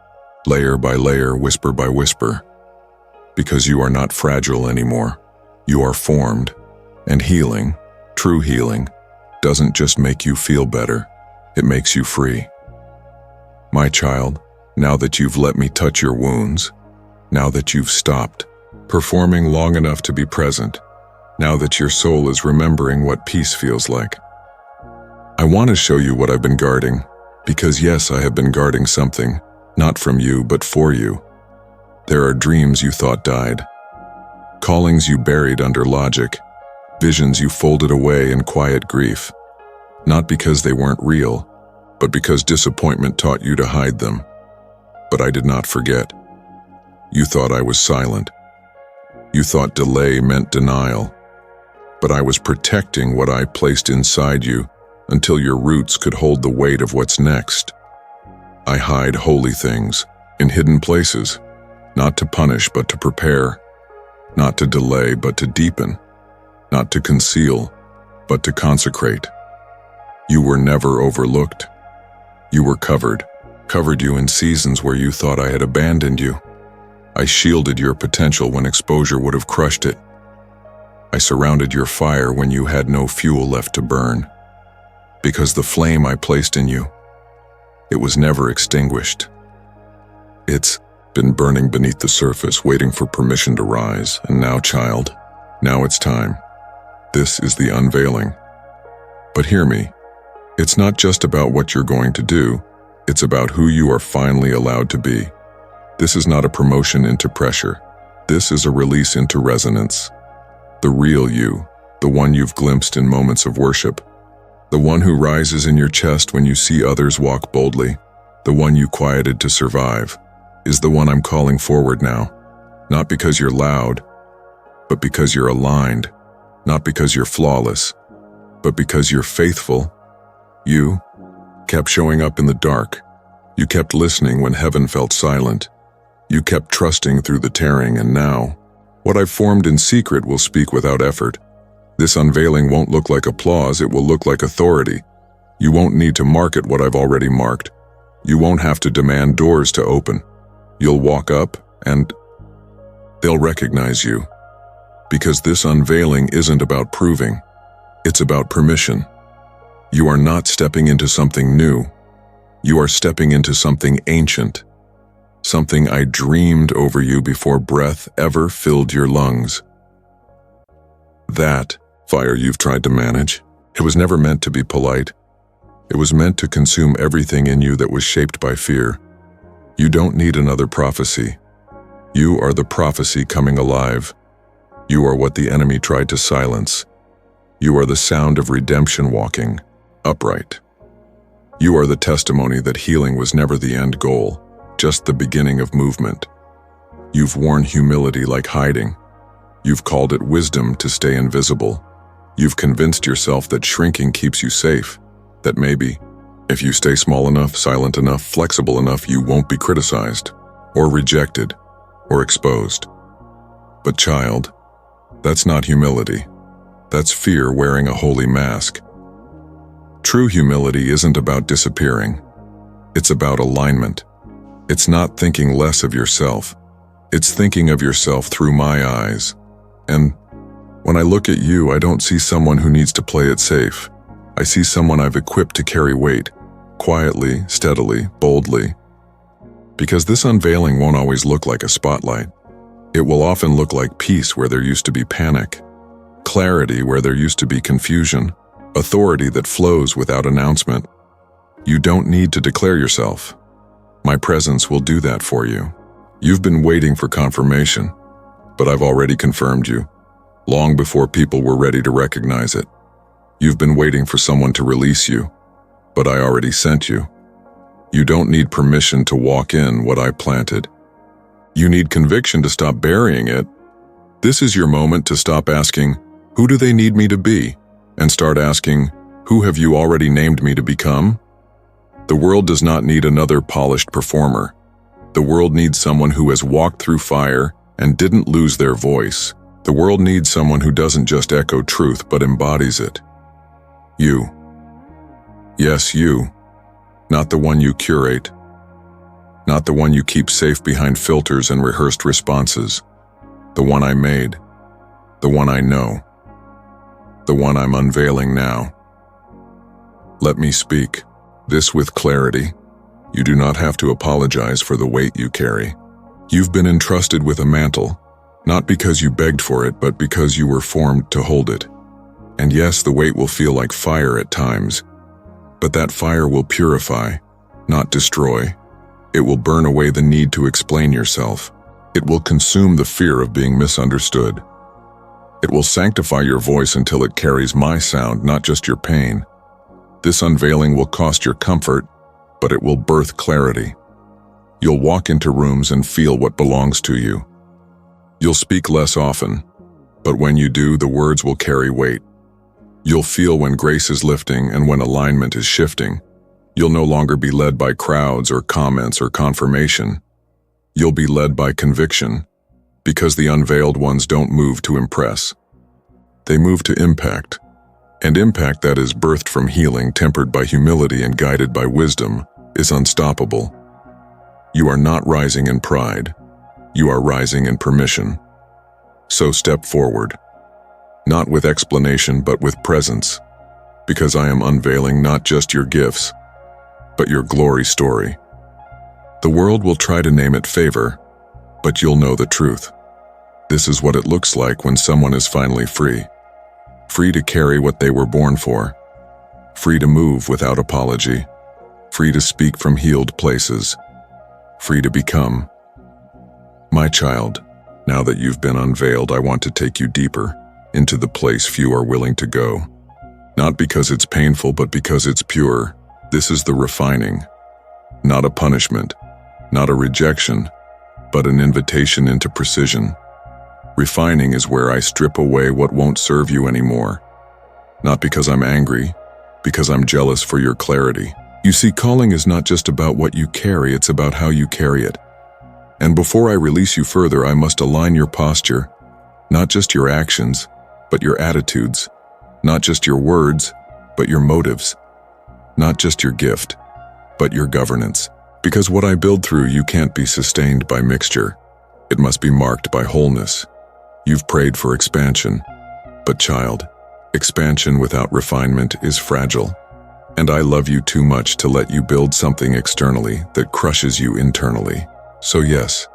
[SPEAKER 1] layer by layer, whisper by whisper. Because you are not fragile anymore. You are formed. And healing, true healing, doesn't just make you feel better. It makes you free. My child, now that you've let me touch your wounds, now that you've stopped performing long enough to be present, now that your soul is remembering what peace feels like, I want to show you what I've been guarding, because yes, I have been guarding something, not from you, but for you. There are dreams you thought died, callings you buried under logic, visions you folded away in quiet grief, not because they weren't real, but because disappointment taught you to hide them. But I did not forget. You thought I was silent. You thought delay meant denial. But I was protecting what I placed inside you until your roots could hold the weight of what's next. I hide holy things in hidden places, not to punish but to prepare, not to delay but to deepen, not to conceal but to consecrate. You were never overlooked. You were covered you in seasons where you thought I had abandoned you. I shielded your potential when exposure would have crushed it. I surrounded your fire when you had no fuel left to burn. Because the flame I placed in you, it was never extinguished. It's been burning beneath the surface, waiting for permission to rise. And now, child, now it's time. This is the unveiling. But hear me, it's not just about what you're going to do, it's about who you are finally allowed to be. This is not a promotion into pressure. This is a release into resonance. The real you, the one you've glimpsed in moments of worship, the one who rises in your chest when you see others walk boldly, the one you quieted to survive, is the one I'm calling forward now. Not because you're loud, but because you're aligned. Not because you're flawless, but because you're faithful. You kept showing up in the dark. You kept listening when heaven felt silent. You kept trusting through the tearing, and now, what I've formed in secret will speak without effort. This unveiling won't look like applause, it will look like authority. You won't need to market what I've already marked. You won't have to demand doors to open. You'll walk up and They'll recognize you. Because this unveiling isn't about proving, it's about permission. You are not stepping into something new. You are stepping into something ancient. Something I dreamed over you before breath ever filled your lungs. That fire you've tried to manage, it was never meant to be polite. It was meant to consume everything in you that was shaped by fear. You don't need another prophecy. You are the prophecy coming alive. You are what the enemy tried to silence. You are the sound of redemption walking upright. You are the testimony that healing was never the end goal, just the beginning of movement. You've worn humility like hiding. You've called it wisdom to stay invisible. You've convinced yourself that shrinking keeps you safe, that maybe, if you stay small enough, silent enough, flexible enough, you won't be criticized, or rejected, or exposed. But child, that's not humility. That's fear wearing a holy mask. True humility isn't about disappearing. It's about alignment. It's not thinking less of yourself. It's thinking of yourself through my eyes. And when I look at you, I don't see someone who needs to play it safe. I see someone I've equipped to carry weight, quietly, steadily, boldly. Because this unveiling won't always look like a spotlight. It will often look like peace where there used to be panic, clarity where there used to be confusion, authority that flows without announcement. You don't need to declare yourself. My presence will do that for you. You've been waiting for confirmation, but I've already confirmed you, long before people were ready to recognize it. You've been waiting for someone to release you, but I already sent you. You don't need permission to walk in what I planted. You need conviction to stop burying it. This is your moment to stop asking, who do they need me to be? And start asking, who have you already named me to become? The world does not need another polished performer. The world needs someone who has walked through fire and didn't lose their voice. The world needs someone who doesn't just echo truth but embodies it. You. Yes, you. Not the one you curate. Not the one you keep safe behind filters and rehearsed responses. The one I made. The one I know. The one I'm unveiling now. Let me speak, this with clarity. You do not have to apologize for the weight you carry. You've been entrusted with a mantle, not because you begged for it, but because you were formed to hold it. And yes, the weight will feel like fire at times, but that fire will purify, not destroy. It will burn away the need to explain yourself. It will consume the fear of being misunderstood. It will sanctify your voice until it carries my sound, not just your pain. This unveiling will cost your comfort, but it will birth clarity. You'll walk into rooms and feel what belongs to you. You'll speak less often, but when you do, the words will carry weight. You'll feel when grace is lifting and when alignment is shifting. You'll no longer be led by crowds or comments or confirmation. You'll be led by conviction, because the unveiled ones don't move to impress. They move to impact, and impact that is birthed from healing, tempered by humility and guided by wisdom, is unstoppable. You are not rising in pride. You are rising in permission. So step forward, not with explanation but with presence, because I am unveiling not just your gifts, but your glory story. The world will try to name it favor, but you'll know the truth. This is what it looks like when someone is finally free. Free to carry what they were born for. Free to move without apology. Free to speak from healed places. Free to become. My child, now that you've been unveiled, I want to take you deeper, into the place few are willing to go. Not because it's painful, but because it's pure. This is the refining. Not a punishment, not a rejection, but an invitation into precision. Refining is where I strip away what won't serve you anymore. Not because I'm angry, because I'm jealous for your clarity. You see, calling is not just about what you carry, it's about how you carry it. And before I release you further, I must align your posture, not just your actions, but your attitudes, not just your words, but your motives, not just your gift, but your governance. Because what I build through you can't be sustained by mixture. It must be marked by wholeness. You've prayed for expansion. But child, expansion without refinement is fragile. And I love you too much to let you build something externally that crushes you internally. So yes,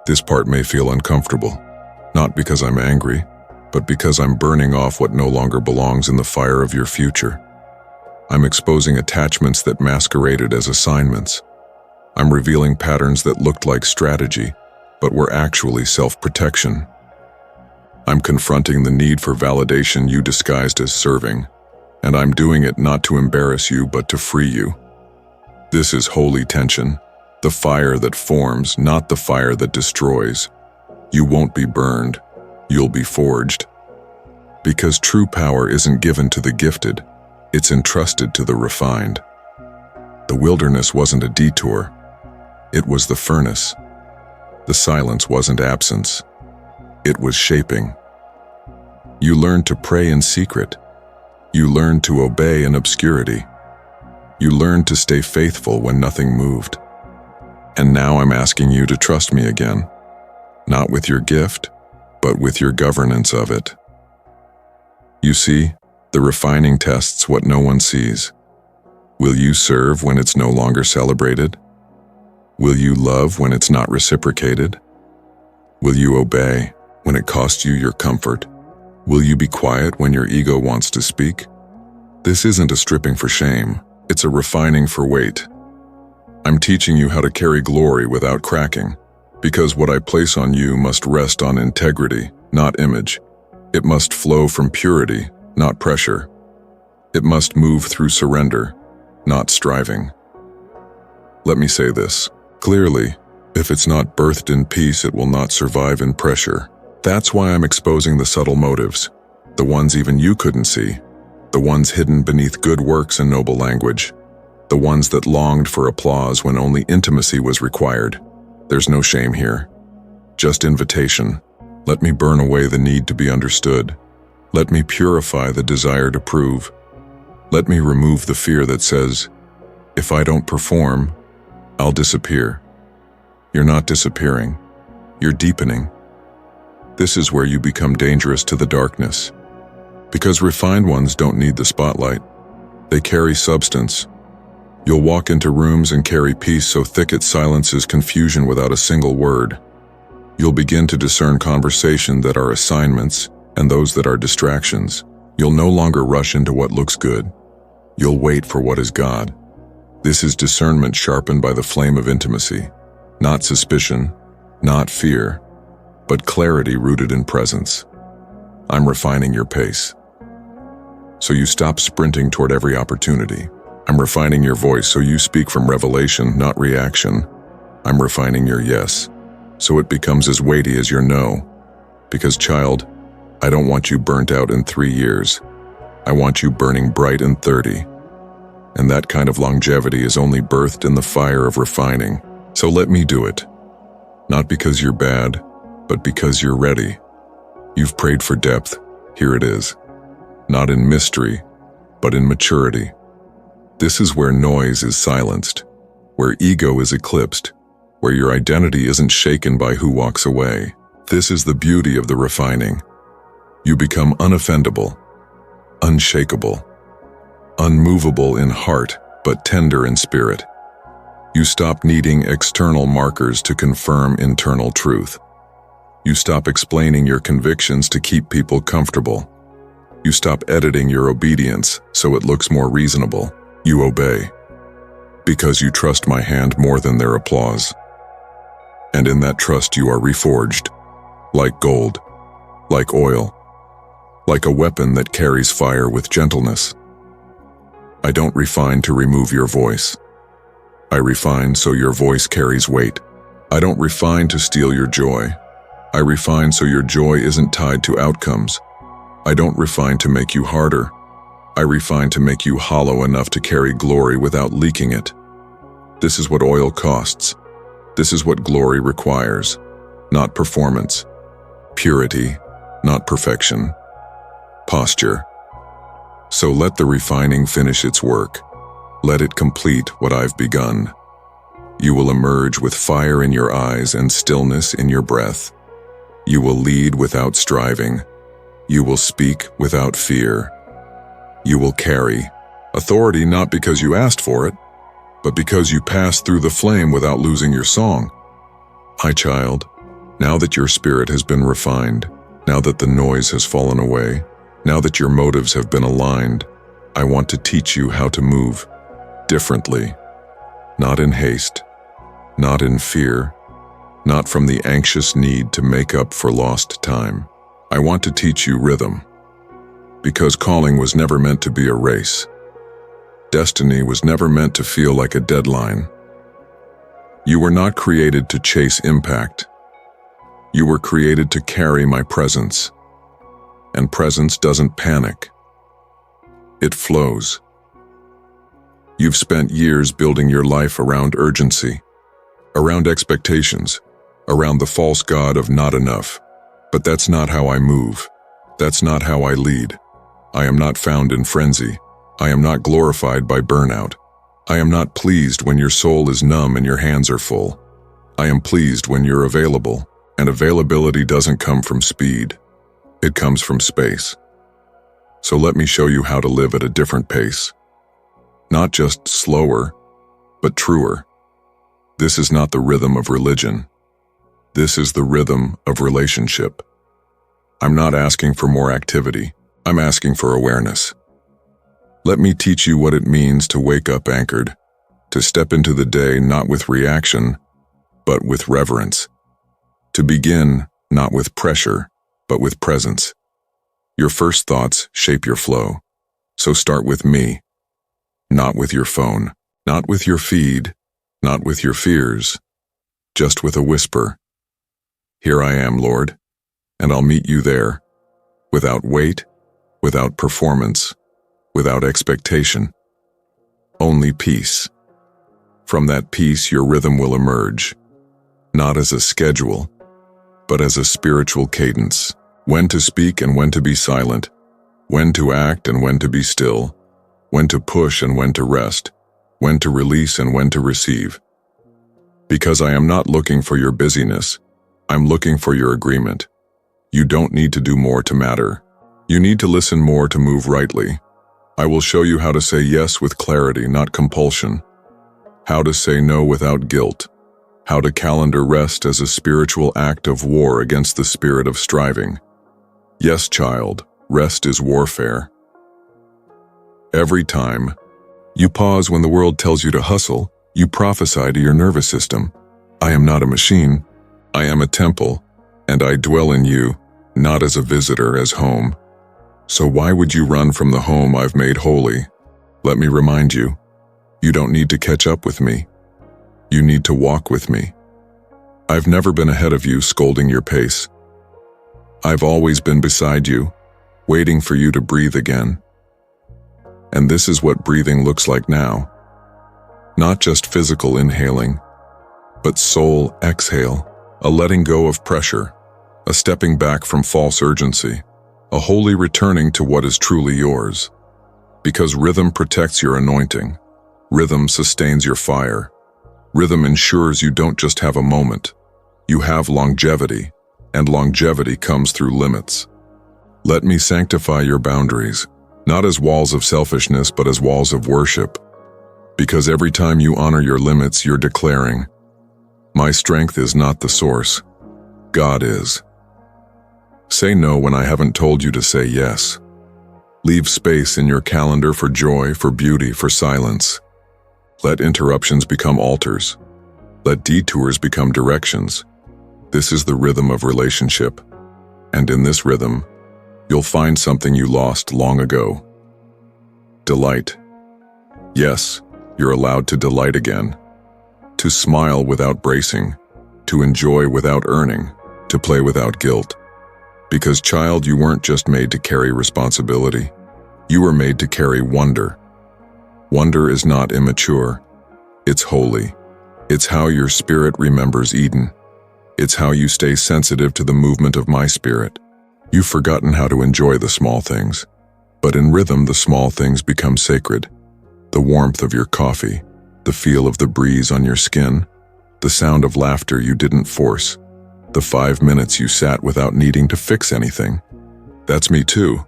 [SPEAKER 1] this part may feel uncomfortable. Not because I'm angry, but because I'm burning off what no longer belongs in the fire of your future. I'm exposing attachments that masqueraded as assignments. I'm revealing patterns that looked like strategy, but were actually self-protection. I'm confronting the need for validation you disguised as serving, and I'm doing it not to embarrass you, but to free you. This is holy tension, the fire that forms, not the fire that destroys. You won't be burned, you'll be forged. Because true power isn't given to the gifted, it's entrusted to the refined. The wilderness wasn't a detour, it was the furnace. The silence wasn't absence, it was shaping. You learned to pray in secret. You learned to obey in obscurity. You learned to stay faithful when nothing moved. And now I'm asking you to trust me again, not with your gift, but with your governance of it. You see, the refining tests what no one sees. Will you serve when it's no longer celebrated? Will you love when it's not reciprocated? Will you obey when it costs you your comfort? Will you be quiet when your ego wants to speak? This isn't a stripping for shame, it's a refining for weight. I'm teaching you how to carry glory without cracking, because what I place on you must rest on integrity, not image. It must flow from purity, not pressure. It must move through surrender, not striving. Let me say this clearly: if it's not birthed in peace, it will not survive in pressure. That's why I'm exposing the subtle motives, the ones even you couldn't see, the ones hidden beneath good works and noble language, the ones that longed for applause when only intimacy was required. There's no shame here, just invitation. Let me burn away the need to be understood. Let me purify the desire to prove. Let me remove the fear that says, if I don't perform, I'll disappear. You're not disappearing, you're deepening. This is where you become dangerous to the darkness. Because refined ones don't need the spotlight. They carry substance. You'll walk into rooms and carry peace so thick it silences confusion without a single word. You'll begin to discern conversation that are assignments and those that are distractions. You'll no longer rush into what looks good. You'll wait for what is God. This is discernment sharpened by the flame of intimacy. Not suspicion, not fear, but clarity rooted in presence. I'm refining your pace, so you stop sprinting toward every opportunity. I'm refining your voice so you speak from revelation, not reaction. I'm refining your yes, so it becomes as weighty as your no. Because child, I don't want you burnt out in 3 years. I want you burning bright in 30. And that kind of longevity is only birthed in the fire of refining. So let me do it. Not because you're bad, but because you're ready. You've prayed for depth, here it is. Not in mystery, but in maturity. This is where noise is silenced, where ego is eclipsed, where your identity isn't shaken by who walks away. This is the beauty of the refining. You become unoffendable, unshakable, unmovable in heart, but tender in spirit. You stop needing external markers to confirm internal truth. You stop explaining your convictions to keep people comfortable. You stop editing your obedience so it looks more reasonable. You obey, because you trust my hand more than their applause. And in that trust you are reforged, like gold, like oil, like a weapon that carries fire with gentleness. I don't refine to remove your voice. I refine so your voice carries weight. I don't refine to steal your joy. I refine so your joy isn't tied to outcomes. I don't refine to make you harder. I refine to make you hollow enough to carry glory without leaking it. This is what oil costs. This is what glory requires. Not performance. Purity, not perfection. Posture. So let the refining finish its work. Let it complete what I've begun. You will emerge with fire in your eyes and stillness in your breath. You will lead without striving. You will speak without fear. You will carry authority not because you asked for it, but because you passed through the flame without losing your song. My child, now that your spirit has been refined, now that the noise has fallen away, now that your motives have been aligned, I want to teach you how to move differently, not in haste, not in fear, not from the anxious need to make up for lost time. I want to teach you rhythm, because calling was never meant to be a race. Destiny was never meant to feel like a deadline. You were not created to chase impact. You were created to carry my presence. And presence doesn't panic. It flows. You've spent years building your life around urgency, around expectations, around the false god of not enough. But that's not how I move. That's not how I lead. I am not found in frenzy. I am not glorified by burnout. I am not pleased when your soul is numb and your hands are full. I am pleased when you're available, and availability doesn't come from speed. It comes from space. So let me show you how to live at a different pace. Not just slower, but truer. This is not the rhythm of religion. This is the rhythm of relationship. I'm not asking for more activity. I'm asking for awareness. Let me teach you what it means to wake up anchored, to step into the day not with reaction, but with reverence. To begin not with pressure, but with presence. Your first thoughts shape your flow. So start with me, not with your phone, not with your feed, not with your fears, just with a whisper. Here I am, Lord, and I'll meet you there, without weight, without performance, without expectation. Only peace. From that peace, your rhythm will emerge, not as a schedule, but as a spiritual cadence. When to speak and when to be silent, when to act and when to be still, when to push and when to rest, when to release and when to receive. Because I am not looking for your busyness, I'm looking for your agreement. You don't need to do more to matter. You need to listen more to move rightly. I will show you how to say yes with clarity, not compulsion. How to say no without guilt. How to calendar rest as a spiritual act of war against the spirit of striving. Yes, child, rest is warfare. Every time you pause when the world tells you to hustle, you prophesy to your nervous system. I am not a machine. I am a temple, and I dwell in you, not as a visitor, as home. So why would you run from the home I've made holy? Let me remind you, you don't need to catch up with me. You need to walk with me. I've never been ahead of you, scolding your pace. I've always been beside you, waiting for you to breathe again. And this is what breathing looks like now. Not just physical inhaling, but soul exhale, a letting go of pressure, a stepping back from false urgency, a holy returning to what is truly yours. Because rhythm protects your anointing. Rhythm sustains your fire. Rhythm ensures you don't just have a moment. You have longevity, and longevity comes through limits. Let me sanctify your boundaries, not as walls of selfishness, but as walls of worship. Because every time you honor your limits, you're declaring, my strength is not the source. God is. Say no when I haven't told you to say yes. Leave space in your calendar for joy, for beauty, for silence. Let interruptions become altars. Let detours become directions. This is the rhythm of relationship. And in this rhythm, you'll find something you lost long ago. Delight. Yes, you're allowed to delight again. To smile without bracing. To enjoy without earning. To play without guilt. Because, child, you weren't just made to carry responsibility. You were made to carry wonder. Wonder is not immature. It's holy. It's how your spirit remembers Eden. It's how you stay sensitive to the movement of my spirit. You've forgotten how to enjoy the small things. But in rhythm, the small things become sacred. The warmth of your coffee, The feel of the breeze on your skin, the sound of laughter you didn't force, the 5 minutes you sat without needing to fix anything. That's me too.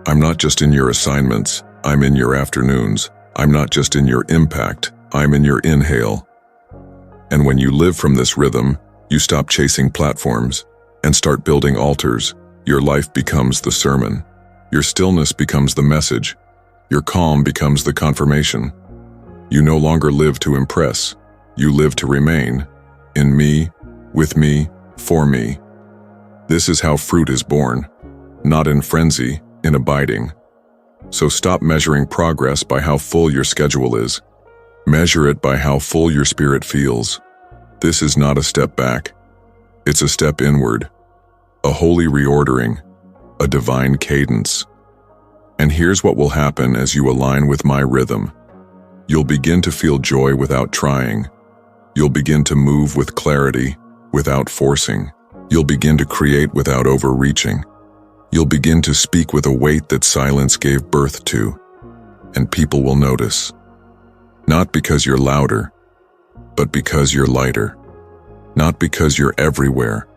[SPEAKER 1] I'm not just in your assignments, I'm in your afternoons. I'm not just in your impact, I'm in your inhale. And when you live from this rhythm, you stop chasing platforms and start building altars. Your life becomes the sermon. Your stillness becomes the message. Your calm becomes the confirmation. You no longer live to impress. You live to remain. In me, with me, for me. This is how fruit is born. Not in frenzy, in abiding. So stop measuring progress by how full your schedule is. Measure it by how full your spirit feels. This is not a step back. It's a step inward. A holy reordering. A divine cadence. And here's what will happen as you align with my rhythm. You'll begin to feel joy without trying. You'll begin to move with clarity, without forcing. You'll begin to create without overreaching. You'll begin to speak with a weight that silence gave birth to, and people will notice. Not because you're louder, but because you're lighter. Not because you're everywhere,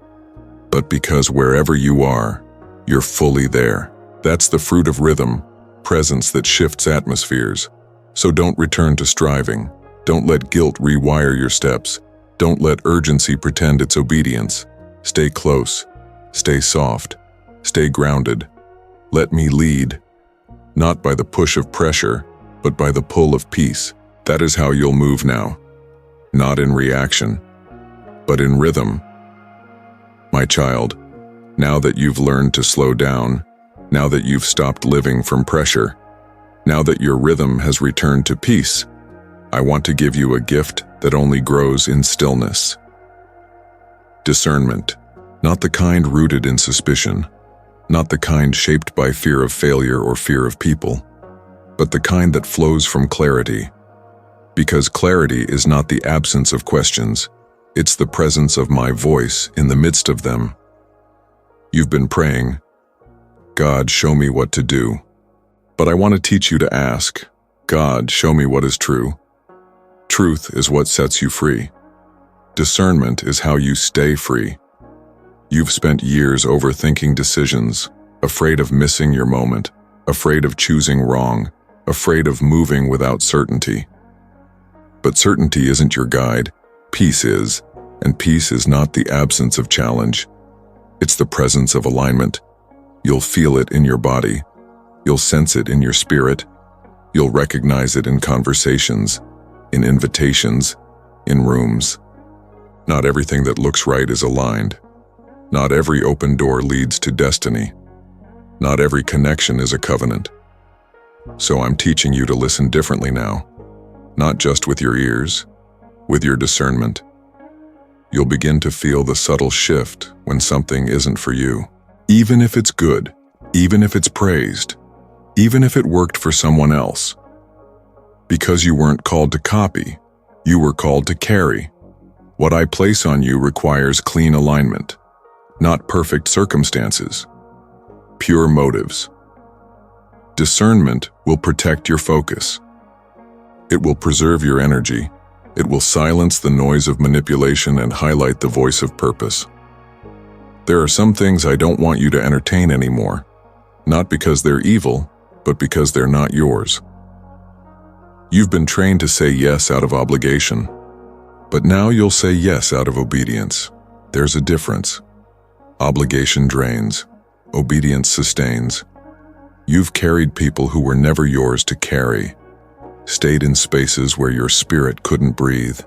[SPEAKER 1] but because wherever you are, you're fully there. That's the fruit of rhythm, presence that shifts atmospheres. So don't return to striving. Don't let guilt rewire your steps. Don't let urgency pretend it's obedience. Stay close. Stay soft. Stay grounded. Let me lead. Not by the push of pressure, but by the pull of peace. That is how you'll move now. Not in reaction, but in rhythm. My child, now that you've learned to slow down, now that you've stopped living from pressure, now that your rhythm has returned to peace, I want to give you a gift that only grows in stillness. Discernment, not the kind rooted in suspicion, not the kind shaped by fear of failure or fear of people, but the kind that flows from clarity. Because clarity is not the absence of questions, it's the presence of my voice in the midst of them. You've been praying, God, show me what to do. But I want to teach you to ask, God, show me what is true. Truth is what sets you free. Discernment is how you stay free. You've spent years overthinking decisions, afraid of missing your moment, afraid of choosing wrong, afraid of moving without certainty. But certainty isn't your guide, peace is, and peace is not the absence of challenge. It's the presence of alignment. You'll feel it in your body. You'll sense it in your spirit. You'll recognize it in conversations, in invitations, in rooms. Not everything that looks right is aligned. Not every open door leads to destiny. Not every connection is a covenant. So I'm teaching you to listen differently now, not just with your ears, with your discernment. You'll begin to feel the subtle shift when something isn't for you. Even if it's good, even if it's praised, even if it worked for someone else. Because you weren't called to copy, you were called to carry. What I place on you requires clean alignment, not perfect circumstances, pure motives. Discernment will protect your focus. It will preserve your energy. It will silence the noise of manipulation and highlight the voice of purpose. There are some things I don't want you to entertain anymore, not because they're evil, but because they're not yours. You've been trained to say yes out of obligation, but now you'll say yes out of obedience. There's a difference. Obligation drains, obedience sustains. You've carried people who were never yours to carry, stayed in spaces where your spirit couldn't breathe,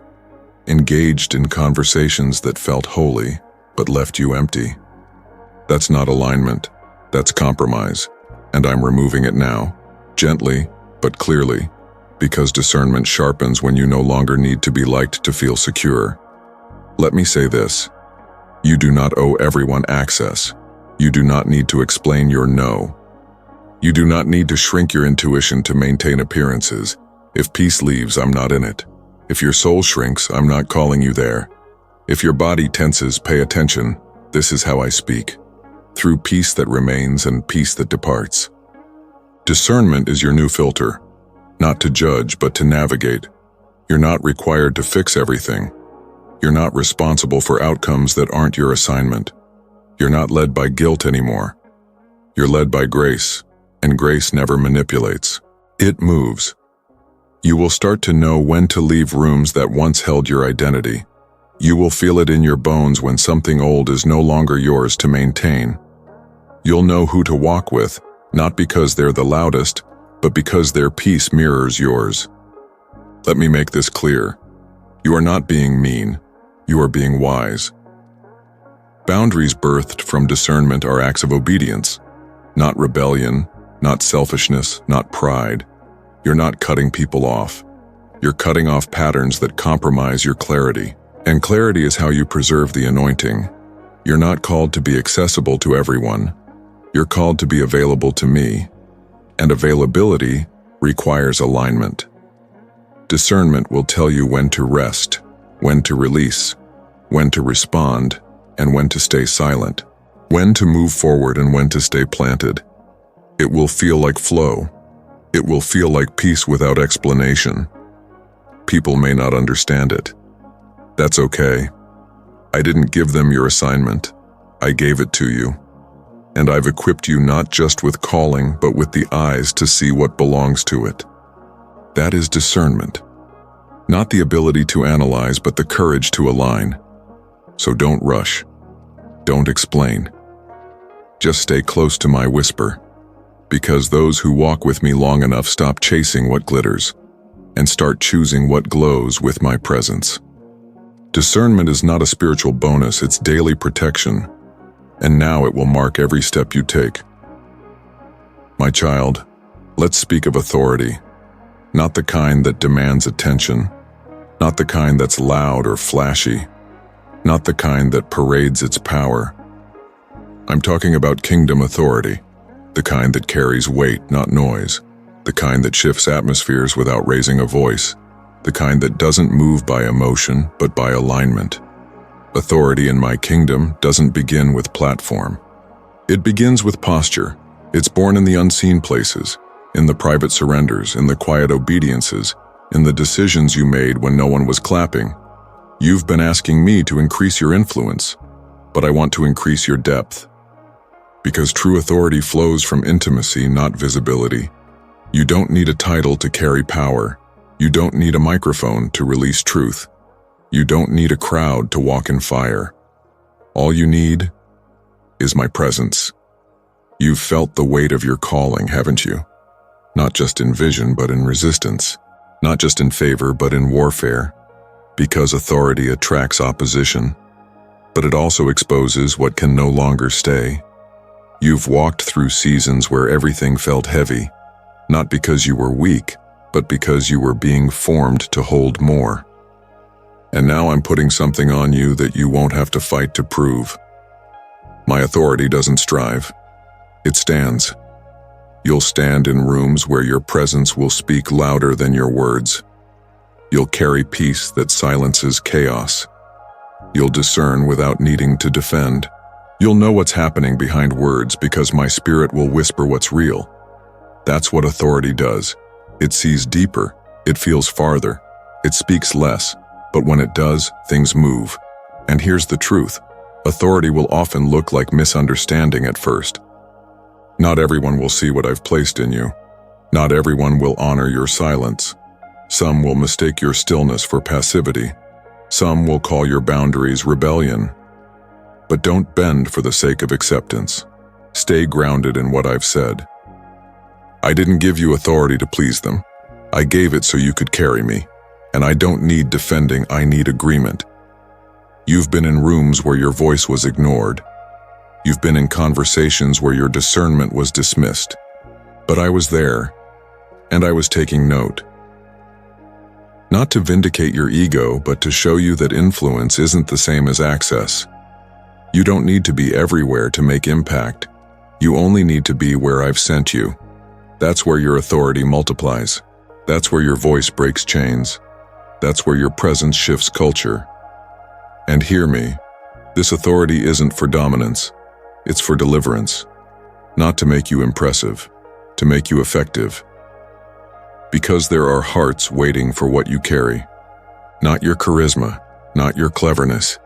[SPEAKER 1] engaged in conversations that felt holy but left you empty. That's not alignment, that's compromise, and I'm removing it now, gently but clearly, because discernment sharpens when you no longer need to be liked to feel secure. Let me say this. You do not owe everyone access. You do not need to explain your no. You do not need to shrink your intuition to maintain appearances. If peace leaves, I'm not in it. If your soul shrinks, I'm not calling you there. If your body tenses, pay attention. This is how I speak. Through peace that remains and peace that departs. Discernment is your new filter. Not to judge, but to navigate. You're not required to fix everything. You're not responsible for outcomes that aren't your assignment. You're not led by guilt anymore. You're led by grace, and grace never manipulates. It moves. You will start to know when to leave rooms that once held your identity. You will feel it in your bones when something old is no longer yours to maintain. You'll know who to walk with, not because they're the loudest, but because their peace mirrors yours. Let me make this clear. You are not being mean. You are being wise. Boundaries birthed from discernment are acts of obedience, not rebellion, not selfishness, not pride. You're not cutting people off. You're cutting off patterns that compromise your clarity. And clarity is how you preserve the anointing. You're not called to be accessible to everyone. You're called to be available to me. And availability requires alignment. Discernment will tell you when to rest, when to release, when to respond, and when to stay silent, when to move forward and when to stay planted. It will feel like flow. It will feel like peace without explanation. People may not understand it. That's okay. I didn't give them your assignment. I gave it to you. And I've equipped you not just with calling, but with the eyes to see what belongs to it. That is discernment. Not the ability to analyze, but the courage to align. So don't rush. Don't explain. Just stay close to my whisper. Because those who walk with me long enough stop chasing what glitters and start choosing what glows with my presence. Discernment is not a spiritual bonus, it's daily protection. And now it will mark every step you take. My child, let's speak of authority. Not the kind that demands attention. Not the kind that's loud or flashy. Not the kind that parades its power. I'm talking about kingdom authority. The kind that carries weight, not noise. The kind that shifts atmospheres without raising a voice. The kind that doesn't move by emotion, but by alignment. Authority in my kingdom doesn't begin with platform. It begins with posture. It's born in the unseen places, in the private surrenders, in the quiet obediences, in the decisions you made when no one was clapping. You've been asking me to increase your influence, but I want to increase your depth. Because true authority flows from intimacy, not visibility. You don't need a title to carry power. You don't need a microphone to release truth. You don't need a crowd to walk in fire. All you need is my presence. You've felt the weight of your calling, haven't you? Not just in vision, but in resistance. Not just in favor, but in warfare. Because authority attracts opposition, but it also exposes what can no longer stay. You've walked through seasons where everything felt heavy, not because you were weak, but because you were being formed to hold more. And now I'm putting something on you that you won't have to fight to prove. My authority doesn't strive. It stands. You'll stand in rooms where your presence will speak louder than your words. You'll carry peace that silences chaos. You'll discern without needing to defend. You'll know what's happening behind words because my spirit will whisper what's real. That's what authority does. It sees deeper. It feels farther. It speaks less. But when it does, things move. And here's the truth. Authority will often look like misunderstanding at first. Not everyone will see what I've placed in you. Not everyone will honor your silence. Some will mistake your stillness for passivity. Some will call your boundaries rebellion. But don't bend for the sake of acceptance. Stay grounded in what I've said. I didn't give you authority to please them. I gave it so you could carry me. And I don't need defending, I need agreement. You've been in rooms where your voice was ignored. You've been in conversations where your discernment was dismissed. But I was there, and I was taking note. Not to vindicate your ego, but to show you that influence isn't the same as access. You don't need to be everywhere to make impact. You only need to be where I've sent you. That's where your authority multiplies. That's where your voice breaks chains. That's where your presence shifts culture. And hear me, this authority isn't for dominance. It's for deliverance. Not to make you impressive, to make you effective. Because there are hearts waiting for what you carry. Not your charisma, not your cleverness,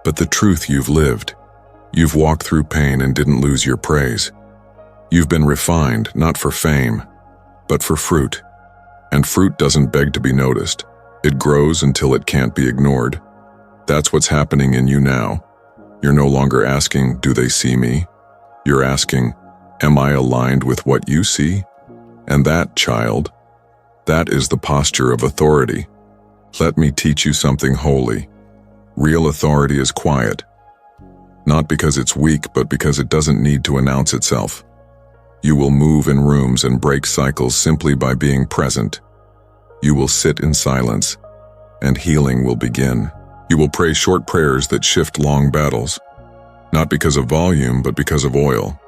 [SPEAKER 1] but the truth you've lived. You've walked through pain and didn't lose your praise. You've been refined, not for fame, but for fruit. And fruit doesn't beg to be noticed. It grows until it can't be ignored. That's what's happening in you now. You're no longer asking, do they see me? You're asking, am I aligned with what you see? And that, child, that is the posture of authority. Let me teach you something holy. Real authority is quiet. Not because it's weak, but because it doesn't need to announce itself. You will move in rooms and break cycles simply by being present. You will sit in silence, and healing will begin. You will pray short prayers that shift long battles, not because of volume, but because of oil.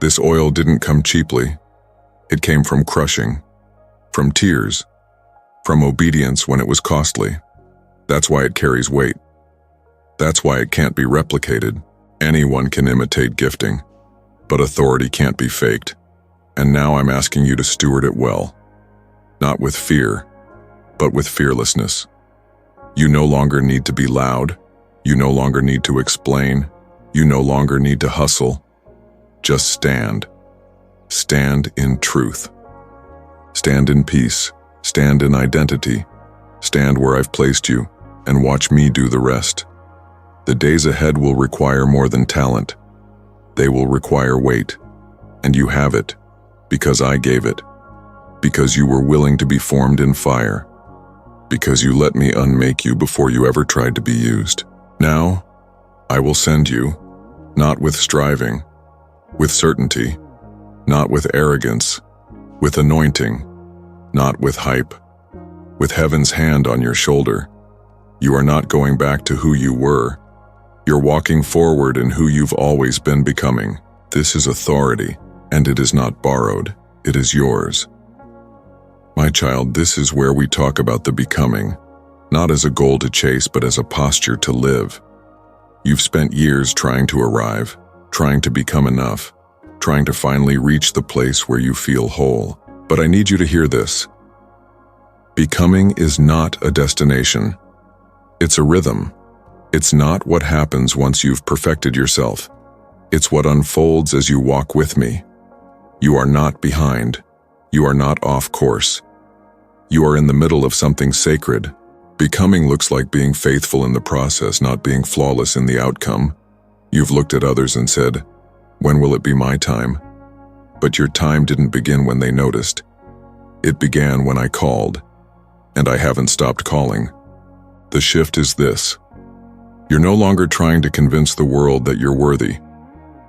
[SPEAKER 1] This oil didn't come cheaply. It came from crushing, from tears, from obedience when it was costly. That's why it carries weight. That's why it can't be replicated. Anyone can imitate gifting, but authority can't be faked. And now I'm asking you to steward it well, not with fear, but with fearlessness. You no longer need to be loud. You no longer need to explain. You no longer need to hustle. Just stand. Stand in truth. Stand in peace. Stand in identity. Stand where I've placed you, and watch me do the rest. The days ahead will require more than talent. They will require weight. And you have it, because I gave it. Because you were willing to be formed in fire. Because you let me unmake you before you ever tried to be used. Now, I will send you, not with striving, with certainty, not with arrogance, with anointing, not with hype, with heaven's hand on your shoulder. You are not going back to who you were. You're walking forward in who you've always been becoming. This is authority, and it is not borrowed. It is yours. My child, this is where we talk about the becoming, not as a goal to chase, but as a posture to live. You've spent years trying to arrive, trying to become enough, trying to finally reach the place where you feel whole. But I need you to hear this. Becoming is not a destination. It's a rhythm. It's not what happens once you've perfected yourself. It's what unfolds as you walk with me. You are not behind. You are not off course. You are in the middle of something sacred. Becoming looks like being faithful in the process, not being flawless in the outcome. You've looked at others and said, when will it be my time? But your time didn't begin when they noticed. It began when I called, and I haven't stopped calling. The shift is this. You're no longer trying to convince the world that you're worthy.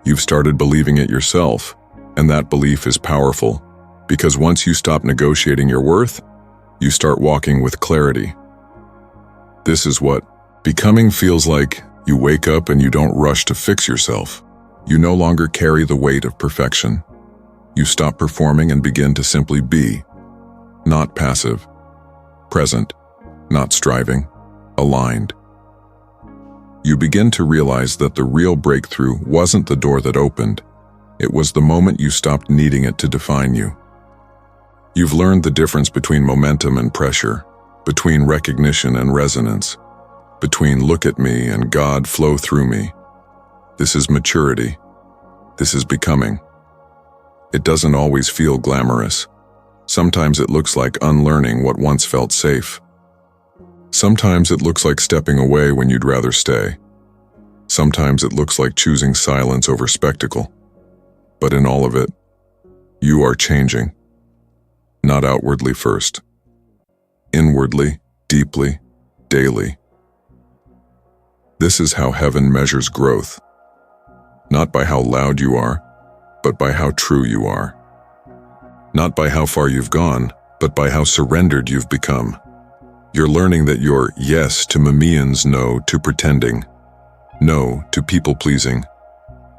[SPEAKER 1] You've started believing it yourself, and that belief is powerful, because once you stop negotiating your worth, you start walking with clarity. This is what becoming feels like. You wake up and you don't rush to fix yourself. You no longer carry the weight of perfection. You stop performing and begin to simply be, not passive, present, not striving, aligned. You begin to realize that the real breakthrough wasn't the door that opened. It was the moment you stopped needing it to define you. You've learned the difference between momentum and pressure, between recognition and resonance, between look at me and God flow through me. This is maturity. This is becoming. It doesn't always feel glamorous. Sometimes it looks like unlearning what once felt safe. Sometimes it looks like stepping away when you'd rather stay. Sometimes it looks like choosing silence over spectacle. But in all of it, you are changing. Not outwardly first. Inwardly, deeply, daily. This is how heaven measures growth. Not by how loud you are, but by how true you are. Not by how far you've gone, but by how surrendered you've become. You're learning that your yes to Mamian's no to pretending, no to people-pleasing,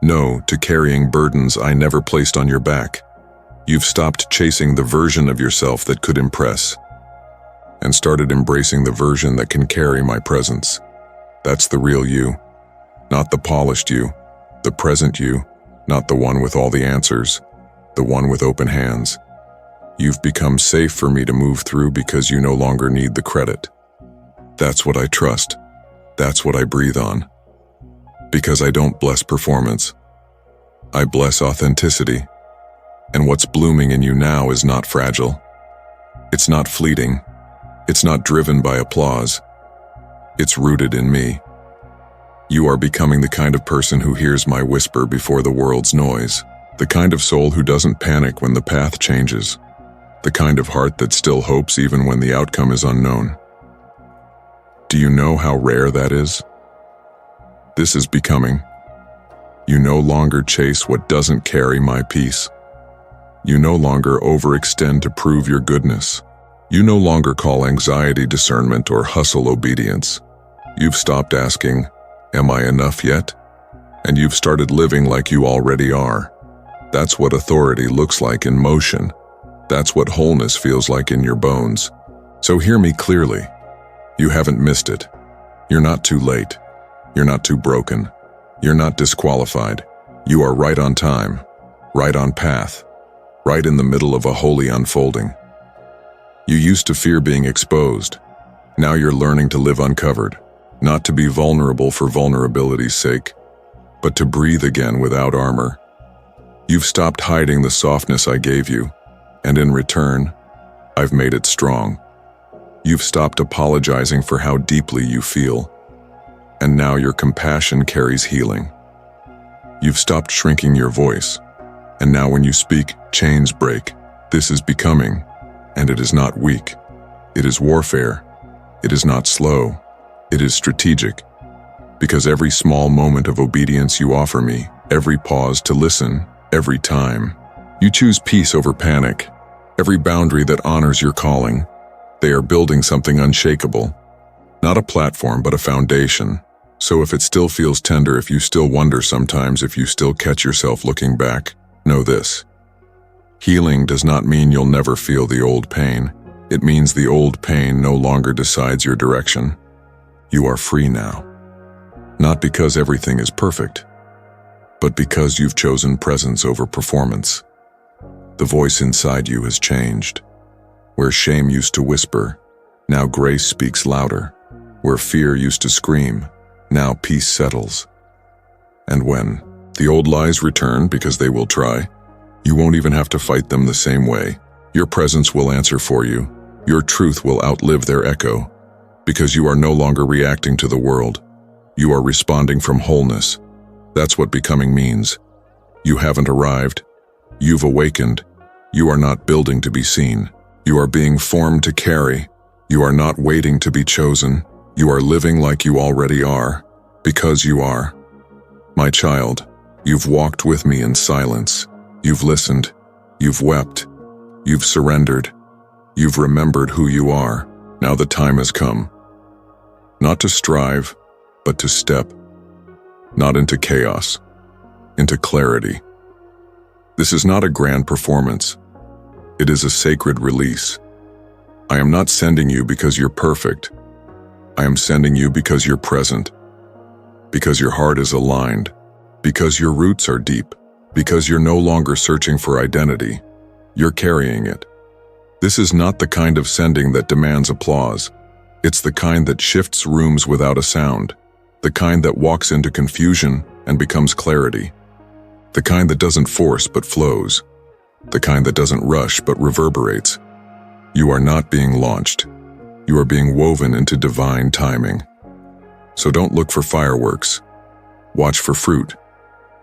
[SPEAKER 1] no to carrying burdens I never placed on your back. You've stopped chasing the version of yourself that could impress, and started embracing the version that can carry my presence. That's the real you, not the polished you, the present you, not the one with all the answers, the one with open hands. You've become safe for me to move through because you no longer need the credit. That's what I trust. That's what I breathe on. Because I don't bless performance. I bless authenticity. And what's blooming in you now is not fragile. It's not fleeting. It's not driven by applause. It's rooted in me. You are becoming the kind of person who hears my whisper before the world's noise. The kind of soul who doesn't panic when the path changes. The kind of heart that still hopes even when the outcome is unknown. Do you know how rare that is? This is becoming. You no longer chase what doesn't carry my peace. You no longer overextend to prove your goodness. You no longer call anxiety discernment or hustle obedience. You've stopped asking, "Am I enough yet?" And you've started living like you already are. That's what authority looks like in motion. That's what wholeness feels like in your bones. So hear me clearly. You haven't missed it. You're not too late. You're not too broken. You're not disqualified. You are right on time, right on path, right in the middle of a holy unfolding. You used to fear being exposed. Now you're learning to live uncovered, not to be vulnerable for vulnerability's sake, but to breathe again without armor. You've stopped hiding the softness I gave you, and in return, I've made it strong. You've stopped apologizing for how deeply you feel, and now your compassion carries healing. You've stopped shrinking your voice, and now when you speak, chains break. This is becoming, and it is not weak. It is warfare. It is not slow. It is strategic. Because every small moment of obedience you offer me, every pause to listen, every time you choose peace over panic, every boundary that honors your calling, they are building something unshakable. Not a platform, but a foundation. So if it still feels tender, if you still wonder sometimes, if you still catch yourself looking back, know this. Healing does not mean you'll never feel the old pain. It means the old pain no longer decides your direction. You are free now. Not because everything is perfect, but because you've chosen presence over performance. The voice inside you has changed. Where shame used to whisper, now grace speaks louder. Where fear used to scream, now peace settles. And when the old lies return, because they will try, you won't even have to fight them the same way. Your presence will answer for you. Your truth will outlive their echo, because you are no longer reacting to the world. You are responding from wholeness. That's what becoming means. You haven't arrived. You've awakened. You are not building to be seen. You are being formed to carry. You are not waiting to be chosen. You are living like you already are, because you are. My child, you've walked with me in silence. You've listened. You've wept. You've surrendered. You've remembered who you are. Now the time has come. Not to strive, but to step. Not into chaos, into clarity. This is not a grand performance. It is a sacred release. I am not sending you because you're perfect. I am sending you because you're present, because your heart is aligned, because your roots are deep, because you're no longer searching for identity. You're carrying it. This is not the kind of sending that demands applause. It's the kind that shifts rooms without a sound, the kind that walks into confusion and becomes clarity, the kind that doesn't force but flows, the kind that doesn't rush but reverberates. You are not being launched. You are being woven into divine timing. So don't look for fireworks. Watch for fruit.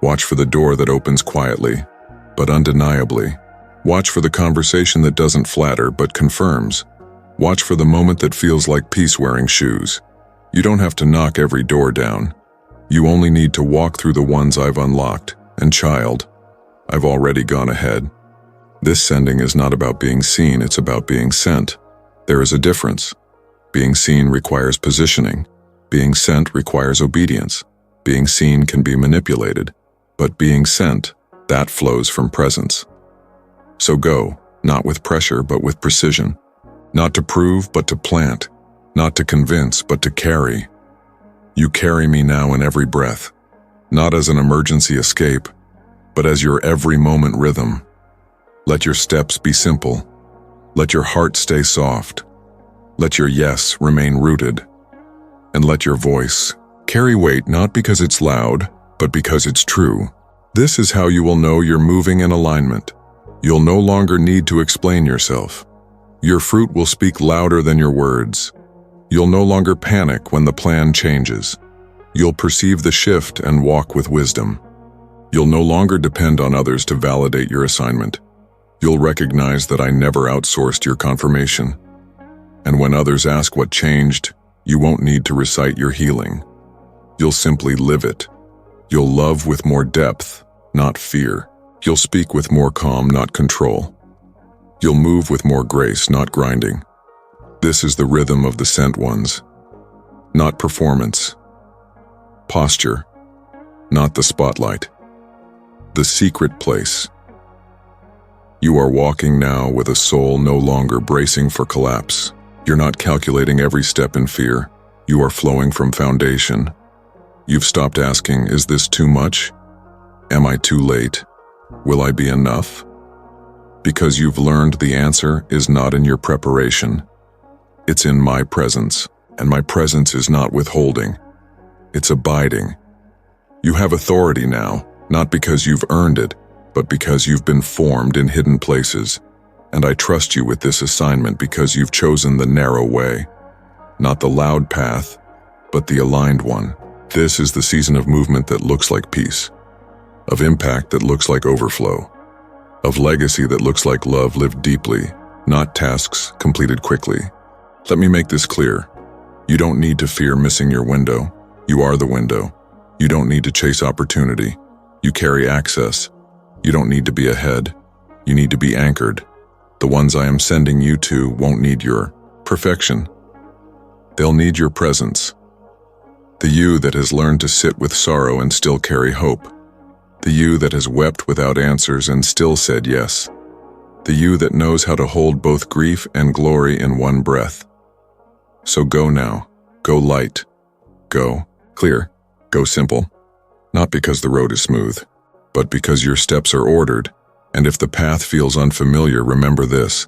[SPEAKER 1] Watch for the door that opens quietly, but undeniably. Watch for the conversation that doesn't flatter but confirms. Watch for the moment that feels like peace wearing shoes. You don't have to knock every door down. You only need to walk through the ones I've unlocked. And child, I've already gone ahead. This sending is not about being seen, it's about being sent. There is a difference. Being seen requires positioning. Being sent requires obedience. Being seen can be manipulated, but being sent, that flows from presence. So go, not with pressure, but with precision. Not to prove, but to plant. Not to convince, but to carry. You carry me now in every breath, not as an emergency escape, but as your every moment rhythm. Let your steps be simple. Let your heart stay soft. Let your yes remain rooted, and let your voice carry weight not because it's loud, but because it's true. This is how you will know you're moving in alignment. You'll no longer need to explain yourself. Your fruit will speak louder than your words. You'll no longer panic when the plan changes. You'll perceive the shift and walk with wisdom. You'll no longer depend on others to validate your assignment. You'll recognize that I never outsourced your confirmation. And when others ask what changed, you won't need to recite your healing. You'll simply live it. You'll love with more depth, not fear. You'll speak with more calm, not control. You'll move with more grace, not grinding. This is the rhythm of the sent ones, not performance. Posture, not the spotlight. The secret place. You are walking now with a soul no longer bracing for collapse. You're not calculating every step in fear. You are flowing from foundation. You've stopped asking, is this too much? Am I too late? Will I be enough? Because you've learned the answer is not in your preparation. It's in my presence, and my presence is not withholding. It's abiding. You have authority now, not because you've earned it, but because you've been formed in hidden places. And I trust you with this assignment because you've chosen the narrow way, not the loud path, but the aligned one. This is the season of movement that looks like peace, of impact that looks like overflow, of legacy that looks like love lived deeply, not tasks completed quickly. Let me make this clear. You don't need to fear missing your window. You are the window. You don't need to chase opportunity. You carry access. You don't need to be ahead. You need to be anchored. The ones I am sending you to won't need your perfection. They'll need your presence. The you that has learned to sit with sorrow and still carry hope. The you that has wept without answers and still said yes. The you that knows how to hold both grief and glory in one breath. So go now. Go light. Go clear. Go simple. Not because the road is smooth, but because your steps are ordered. And if the path feels unfamiliar, remember this.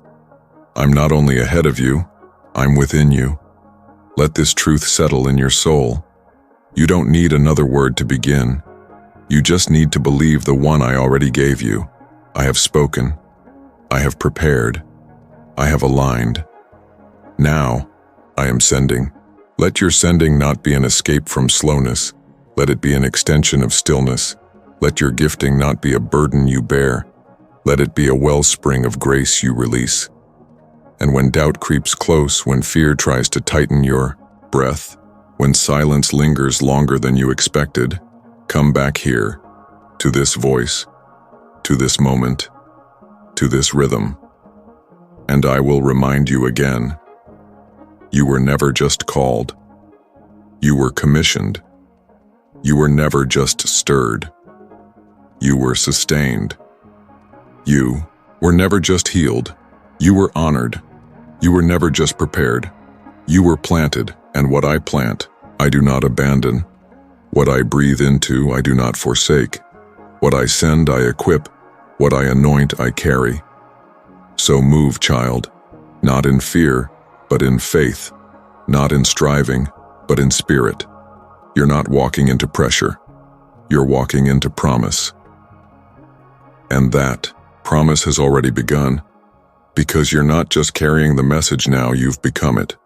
[SPEAKER 1] I'm not only ahead of you, I'm within you. Let this truth settle in your soul. You don't need another word to begin. You just need to believe the one I already gave you. I have spoken. I have prepared. I have aligned. Now, I am sending. Let your sending not be an escape from slowness. Let it be an extension of stillness. Let your gifting not be a burden you bear. Let it be a wellspring of grace you release. And when doubt creeps close, when fear tries to tighten your breath, when silence lingers longer than you expected, come back here, to this voice, to this moment, to this rhythm. And I will remind you again, you were never just called. You were commissioned. You were never just stirred. You were sustained. You were never just healed. You were honored. You were never just prepared. You were planted, and what I plant, I do not abandon. What I breathe into, I do not forsake. What I send, I equip. What I anoint, I carry. So move, child, not in fear, but in faith, not in striving, but in spirit. You're not walking into pressure. You're walking into promise. And that promise has already begun, because you're not just carrying the message now, you've become it.